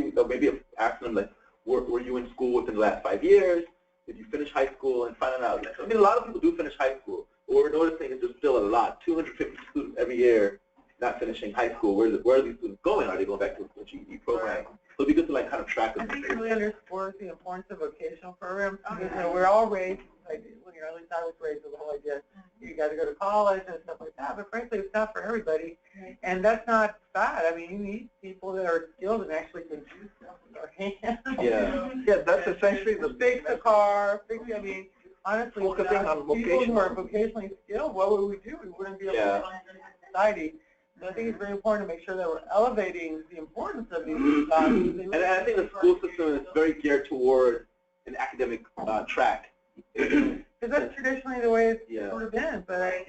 Speaker 2: asking them, like, were you in school within the last 5 years? Did you finish high school? And finding out, I mean, a lot of people do finish high school. But what we're noticing is there's still a lot, 250 students every year not finishing high school. Where are these students going? Are they going back to a GED program? So it'd be good to, like, kind of track them.
Speaker 1: I think it really underscores the importance of vocational programs. Because, you know, we're all raised, like, at least I was raised with the whole idea, you got to go to college and stuff like that. But frankly, it's not for everybody. And that's not bad. I mean, you need people that are skilled and actually can do stuff with their hands.
Speaker 2: Yeah.
Speaker 7: Yeah, that's essentially the
Speaker 1: fix the car, I mean, honestly,
Speaker 7: focusing on
Speaker 1: people who are vocationally skilled, what would we do? We wouldn't be able to find in society. So I think it's very important to make sure that we're elevating the importance of these jobs.
Speaker 2: And I think the school system is very geared toward an academic track.
Speaker 1: Because that's traditionally the way it's sort of been. But I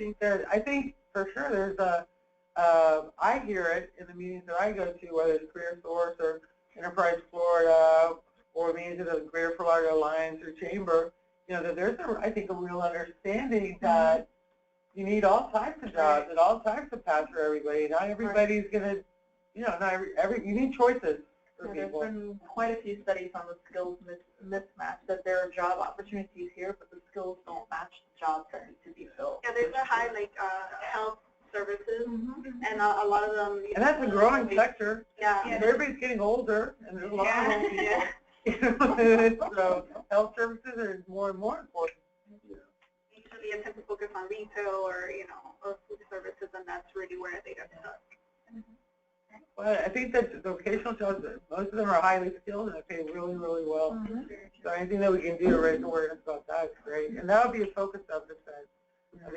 Speaker 1: think for sure there's I hear it in the meetings that I go to, whether it's Career Source or Enterprise Florida or meetings of the Greater Florida Alliance or Chamber, you know, that there's, I think, a real understanding that you need all types of jobs and all types of paths for everybody. Not everybody's going to, you know, you need choices. for
Speaker 5: There's
Speaker 1: people.
Speaker 5: been quite a few studies on the skills mismatch, that there are job opportunities here, but the skills don't match the jobs that need to be filled.
Speaker 3: Yeah, there's a high, like, health services, and a lot of them.
Speaker 1: And that's a growing sector.
Speaker 3: Yeah.
Speaker 1: And everybody's getting older, and there's a lot of old people.
Speaker 3: Yeah.
Speaker 1: So health services are more and more important.
Speaker 3: Usually it tends to focus on retail or, or food services, and that's really where they get stuck.
Speaker 1: But I think that the vocational jobs, most of them are highly skilled and they pay really, really well. So anything that we can do to raise awareness about that is great. And that would be a focus of the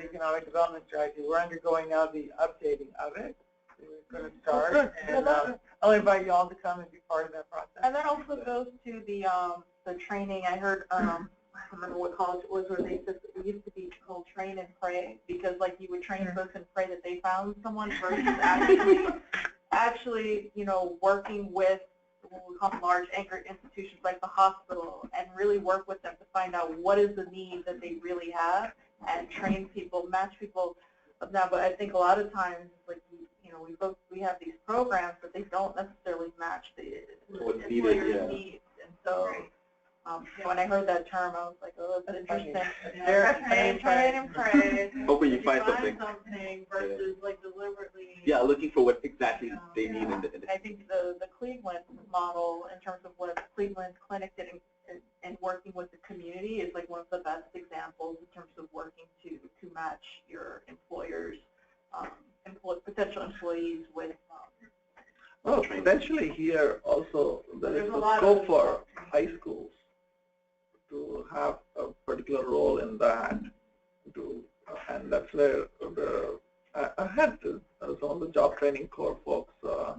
Speaker 1: economic development strategy. We're undergoing now the updating of it. We're going to start, and I'll invite you all to come and be part of that process.
Speaker 5: And that also goes to the training. I heard, I don't remember what college it was, where they said it used to be called train and pray, because like you would train folks and pray that they found someone versus actually, working with what we call large anchored institutions like the hospital, and really work with them to find out what is the need that they really have, and train people, match people. Now, but I think a lot of times, like, we have these programs, but they don't necessarily match the employer's needs. And so, when I heard that term, I was like, oh, that's interesting. Train and pray.
Speaker 2: Hoping you find something.
Speaker 5: Versus like deliberately.
Speaker 2: Yeah, looking for what exactly they need in the
Speaker 5: I think the Cleveland model, in terms of what Cleveland Clinic did and working with the community, is like one of the best examples in terms of working to match your employers, potential employees with.
Speaker 7: Well, potentially here also there is a scope for high schools to have a particular role in that, and that's where I had some of the job training core folks.
Speaker 1: I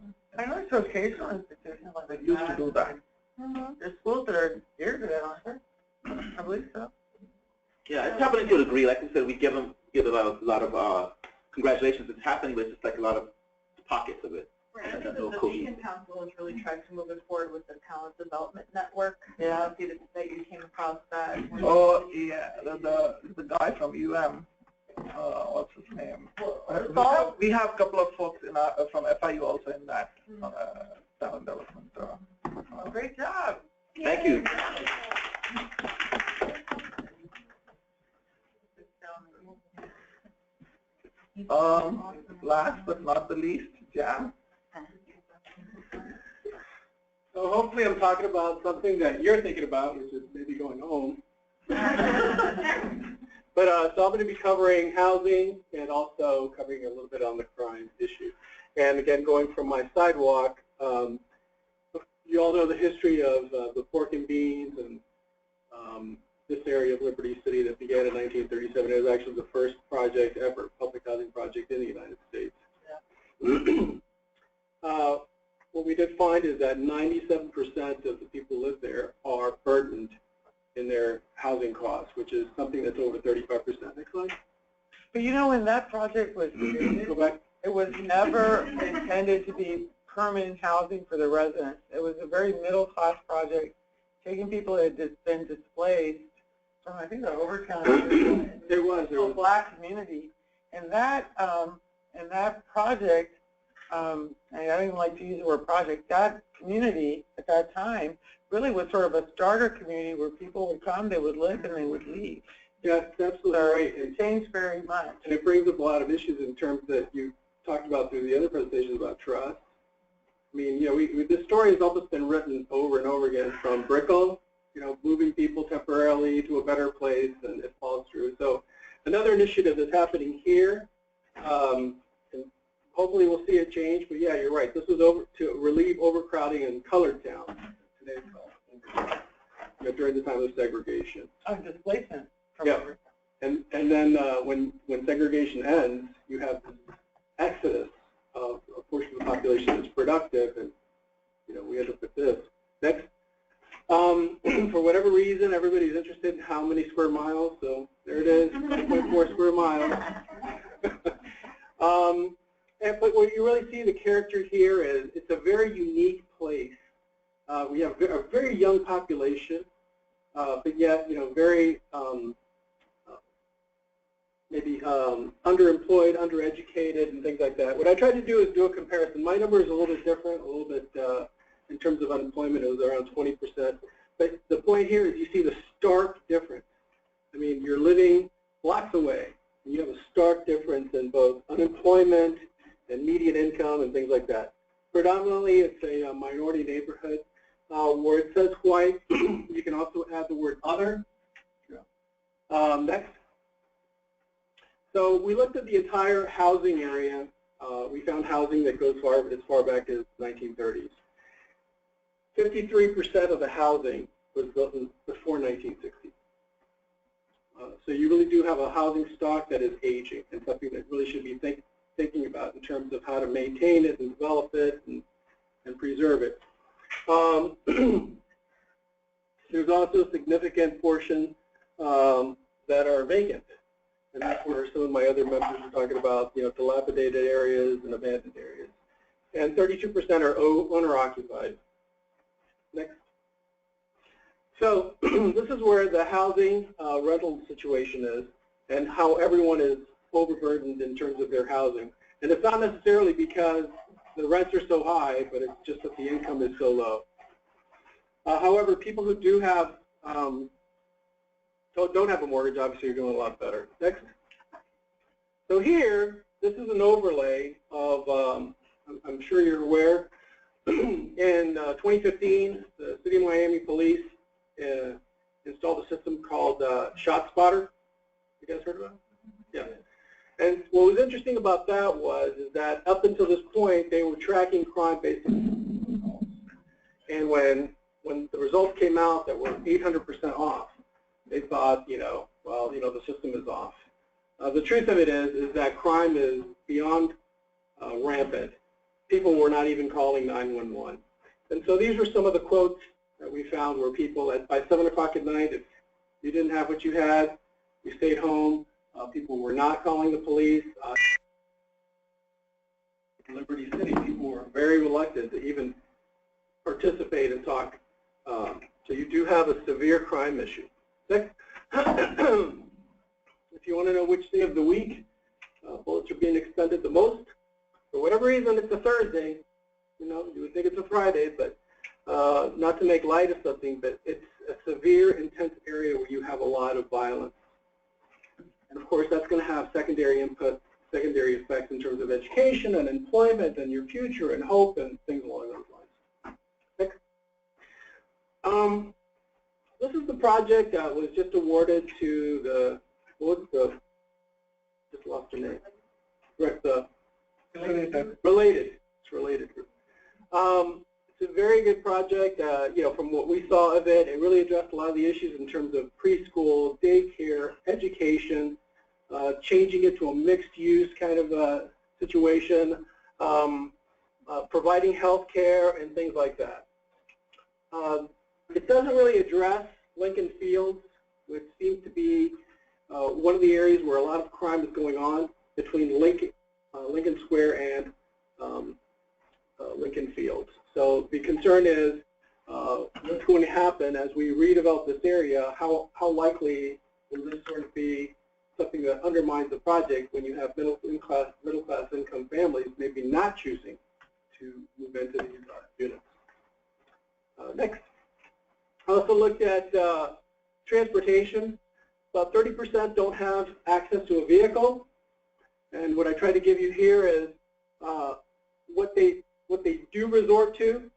Speaker 1: know it's vocational institutions like that
Speaker 7: used to do that.
Speaker 1: There's schools that are geared to that, aren't there? I believe so.
Speaker 2: Yeah, it's happening to a degree. Like I said, we give them a lot of congratulations. It's happening, but it's just like a lot of pockets of it.
Speaker 5: Right. I think the Beacon Council has really tried to move it forward with the Talent Development Network. Yeah. See that you came across that.
Speaker 7: Oh yeah, the guy from UM. What's his name? We have a couple of folks from FIU also in that talent development.
Speaker 1: Great job.
Speaker 2: Thank you.
Speaker 7: Last but not the least, Jam.
Speaker 6: So hopefully I'm talking about something that you're thinking about, which is maybe going home. But so I'm going to be covering housing and also covering a little bit on the crime issue. And again, going from my sidewalk, you all know the history of the pork and beans and this area of Liberty City that began in 1937. It was actually the first project ever, public housing project in the United States. Yeah. What we did find is that 97% of the people who live there are burdened in their housing costs, which is something that's over 35%. Next slide.
Speaker 1: But when that project was created,
Speaker 6: Go back.
Speaker 1: it was never intended to be permanent housing for the residents. It was a very middle-class project, taking people that had been displaced from, I think, the Overtown
Speaker 6: There was
Speaker 1: black community. And that project, and I don't even like to use the word project, that community at that time really was sort of a starter community where people would come, they would live, and they would leave.
Speaker 6: Yeah, that's absolutely right.
Speaker 1: It changed very much.
Speaker 6: And it brings up a lot of issues in terms that you talked about through the other presentations about trust. I mean, this story has almost been written over and over again from Brickell, moving people temporarily to a better place, and it falls through. So another initiative that's happening here, and hopefully we'll see a change, but yeah, you're right. This was to relieve overcrowding in Colored Town, today's during the time of segregation.
Speaker 1: Displacement.
Speaker 6: Yeah, and then when segregation ends, you have this exodus of a portion of the population that's productive, and we end up with this. Next, for whatever reason, everybody's interested in how many square miles. So there it is, 1.4 square miles. But what you really see the character here is it's a very unique place. We have a very young population, but yet very maybe underemployed, undereducated, and things like that. What I tried to do is do a comparison. My number is a little bit different, a little bit
Speaker 7: in terms of unemployment. It was around 20%. But the point here is you see the stark difference. I mean, you're living blocks away, and you have a stark difference in both unemployment and median income and things like that. Predominantly, it's a minority neighborhood. Where it says white, you can also add the word other. Next. So we looked at the entire housing area. We found housing that goes as far back as 1930s. 53% of the housing was built before 1960. So you really do have a housing stock that is aging, and something that really should be thinking about in terms of how to maintain it and develop it and preserve it. There's also a significant portion that are vacant, and that's where some of my other members are talking about, dilapidated areas and abandoned areas. And 32% are owner-occupied. Next. So this is where the housing rental situation is, and how everyone is overburdened in terms of their housing. And it's not necessarily because the rents are so high, but it's just that the income is so low. However, people who do have don't have a mortgage, obviously, are doing a lot better. Next. So here, this is an overlay of, I'm sure you're aware, in 2015, the City of Miami Police installed a system called ShotSpotter. You guys heard about it? Yeah. And what was interesting about that is that up until this point, they were tracking crime based on calls. And when the results came out that were 800% off, they thought, well, the system is off. The truth of it is that crime is beyond rampant. People were not even calling 911. And so these were some of the quotes that we found where people, by 7 o'clock at night, if you didn't have what you had, you stayed home. People were not calling the police. In Liberty City, people were very reluctant to even participate and talk. So you do have a severe crime issue. Next. If you want to know which day of the week bullets are being expended the most, for whatever reason, it's a Thursday. You would think it's a Friday, but not to make light of something, but it's a severe, intense area where you have a lot of violence. And of course, that's going to have secondary effects in terms of education and employment and your future and hope and things along those lines. Next. This is the project that was just awarded to just lost your name. Right, Related. It's Related. It's a very good project. From what we saw of it, it really addressed a lot of the issues in terms of preschool, daycare, education, changing it to a mixed-use kind of situation, providing health care and things like that. It doesn't really address Lincoln Fields, which seems to be one of the areas where a lot of crime is going on between Lincoln Square and Lincoln Fields. So the concern is what's going to happen as we redevelop this area. How likely will this sort of be something that undermines the project when you have middle class income families maybe not choosing to move into these units? Next. I also looked at transportation. About 30% don't have access to a vehicle. And what I try to give you here is what they do resort to,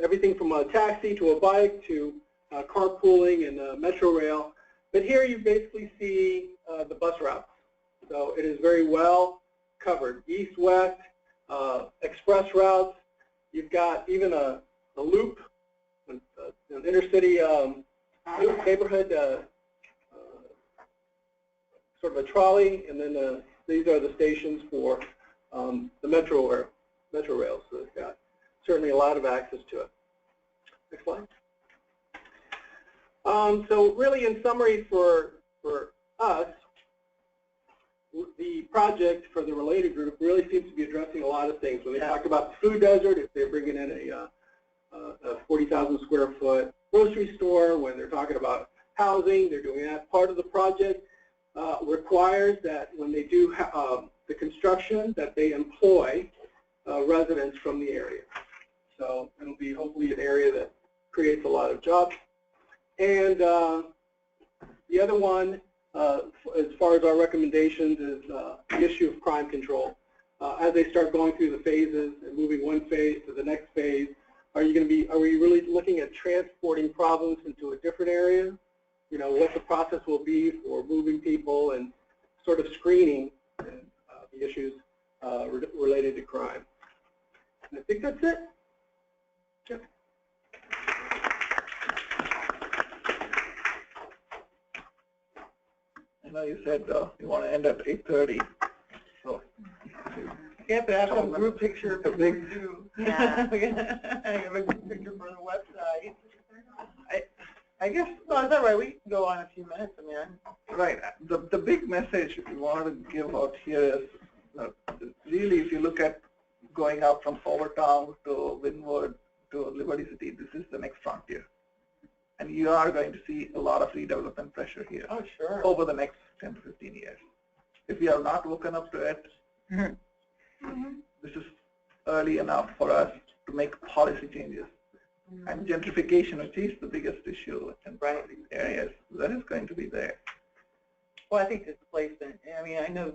Speaker 7: everything from a taxi to a bike to carpooling and metro rail. But here you basically see the bus routes. So it is very well covered. East, west, express routes. You've got even a loop, an intercity loop neighborhood, sort of a trolley, and then these are the stations for the metro rails. So it's got certainly a lot of access to it. Next slide. So really, in summary, for us, the project for the Related group really seems to be addressing a lot of things. When they talk about the food desert, if they're bringing in a 40,000 square foot grocery store, when they're talking about housing, they're doing that. Part of the project requires that when they do the construction, that they employ residents from the area. So it'll be hopefully an area that creates a lot of jobs. And the other one, as far as our recommendations, is the issue of crime control. As they start going through the phases and moving one phase to the next phase, are we really looking at transporting problems into a different area? You know, what the process will be for moving people and sort of screening the issues related to crime. And I think that's it. Yep.
Speaker 6: I know you said you want to end at 8:30. So.
Speaker 1: You have to have some group picture of
Speaker 6: big,
Speaker 1: yeah. I have a group picture for the website. I guess, well, is that right? We can go on a few minutes. I mean,
Speaker 6: right. The big message we wanted to give out here is really, if you look at going up from Overtown to Wynwood to Liberty City, this is the next frontier. And you are going to see a lot of redevelopment pressure here over the next 10 to 15 years. If we are not woken up to it, this is early enough for us to make policy changes. And gentrification, which is the biggest issue in these areas, that is going to be there.
Speaker 1: Well, I think displacement. I mean, I know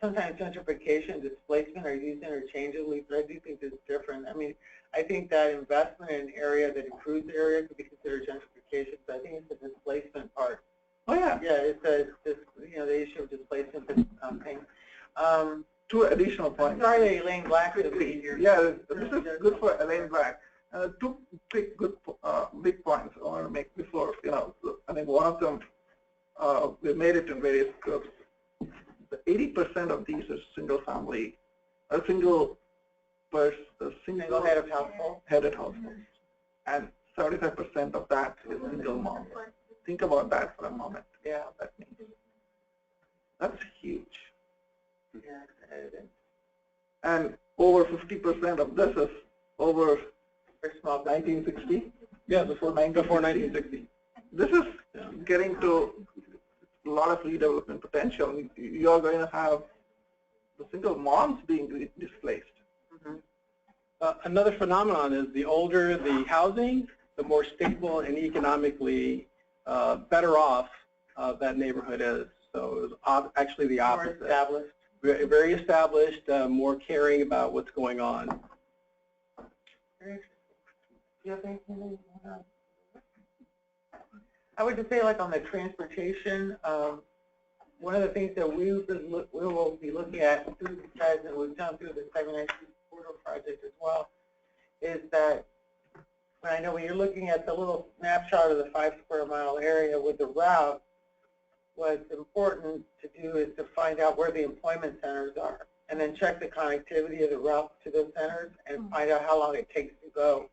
Speaker 1: sometimes gentrification and displacement are used interchangeably, but I do think it's different. I mean, I think that investment in an area that improves the area could be considered gentrification, but I think it's the displacement part.
Speaker 6: Oh, yeah.
Speaker 1: Yeah, it's the issue of displacement thing.
Speaker 6: Two additional points.
Speaker 1: Sorry, Elaine Black to be here.
Speaker 6: Yeah, this is good for Elaine Black. Two big points I want to make before, I think one of them, we made it in various groups. 80% of these are single family, single
Speaker 1: head of household.
Speaker 6: Headed households. And 75% of that is single mom. Think about that for a moment. Yeah, that means. That's huge.
Speaker 1: Yeah,
Speaker 6: and over 50% of this is over 1960.
Speaker 7: Yeah, before 1960.
Speaker 6: This is getting to a lot of redevelopment potential. You are going to have the single moms being displaced.
Speaker 7: Another phenomenon is the older the housing, the more stable and economically better off that neighborhood is. So it was actually the opposite.
Speaker 1: More established.
Speaker 7: Very established, more caring about what's going on.
Speaker 1: I would just say, like on the transportation, one of the things that we will be looking at through the guys, and we've done through the 792 corridor project as well, is that I know when you're looking at the little snapshot of the 5 square mile area with the route, what's important to do is to find out where the employment centers are, and then check the connectivity of the route to those centers and find out how long it takes to go.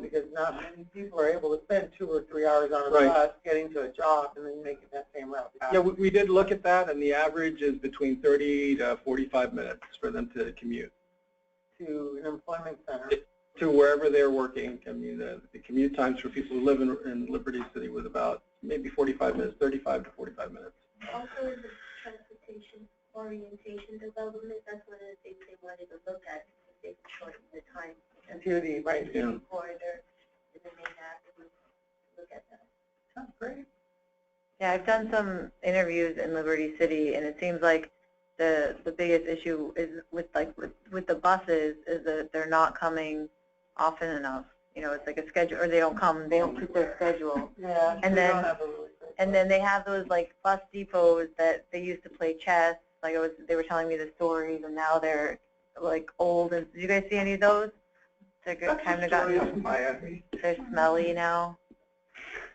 Speaker 1: Because not many people are able to spend 2 or 3 hours on a bus getting to a job and then making that same route back.
Speaker 7: Yeah, we did look at that, and the average is between 30 to 45 minutes for them to commute.
Speaker 1: To an employment center.
Speaker 7: To wherever they're working. I mean, the commute times for people who live in Liberty City was about maybe 45 minutes, 35 to 45 minutes.
Speaker 9: Also, in the transportation orientation development, that's one of the things they wanted to look at. They shorten the time.
Speaker 1: And to the
Speaker 9: corridor, and then they have to look at that.
Speaker 1: Sounds great.
Speaker 8: Yeah, I've done some interviews in Liberty City, and it seems like the biggest issue is with the buses is that they're not coming often enough. It's like a schedule, or they don't keep their schedule.
Speaker 1: Yeah.
Speaker 8: And then they have those like bus depots that they used to play chess. Like they were telling me the stories, and now they're like old. And did you guys see any of those? They're kind of gotten. They're smelly now.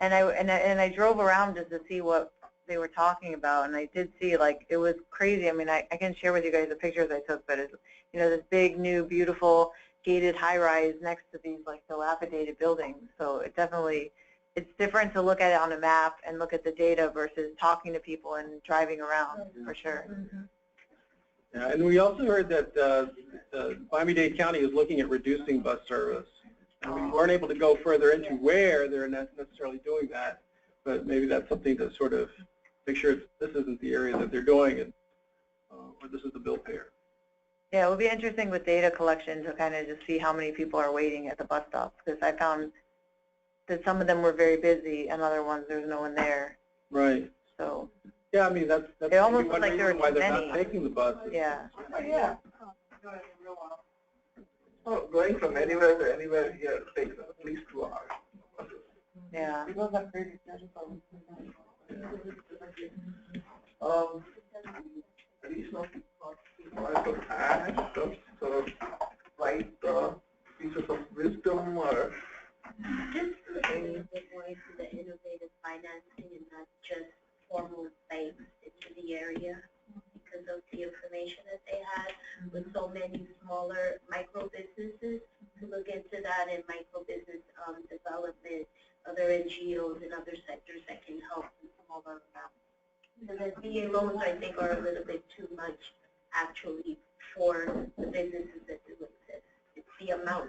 Speaker 8: And I drove around just to see what they were talking about, and I did see it was crazy. I mean, I can share with you guys the pictures I took, but it's this big new beautiful gated high-rise next to these dilapidated buildings. So it's different to look at it on a map and look at the data versus talking to people and driving around, for sure.
Speaker 7: Yeah, and we also heard that Miami-Dade County is looking at reducing bus service. And we weren't able to go further into where they're not necessarily doing that, but maybe that's something to sort of make sure this isn't the area that they're doing, and or this is the bill payer.
Speaker 8: Yeah, it would be interesting with data collection to kind of just see how many people are waiting at the bus stops, because I found that some of them were very busy and other ones there's no one there.
Speaker 6: Right.
Speaker 8: So
Speaker 6: Yeah, I mean, that's
Speaker 8: it almost
Speaker 6: one
Speaker 8: looked like there were
Speaker 6: reason why
Speaker 8: too
Speaker 6: they're
Speaker 8: many.
Speaker 6: not taking the bus.
Speaker 8: Yeah.
Speaker 1: Oh, yeah.
Speaker 7: Oh, going from anywhere to anywhere here takes at least 2 hours.
Speaker 8: Yeah.
Speaker 1: People have crazy schedules.
Speaker 7: Additional people add some sort of right pieces of wisdom or
Speaker 9: Just to get a little bit more into the innovative financing and not just formal banks into the area because of the information that they had with so many smaller micro businesses, to look into that and micro business development, other NGOs and other sectors that can help in smaller amounts. So the VA loans, I think, are a little bit too much actually for the businesses that do exist. It's the amount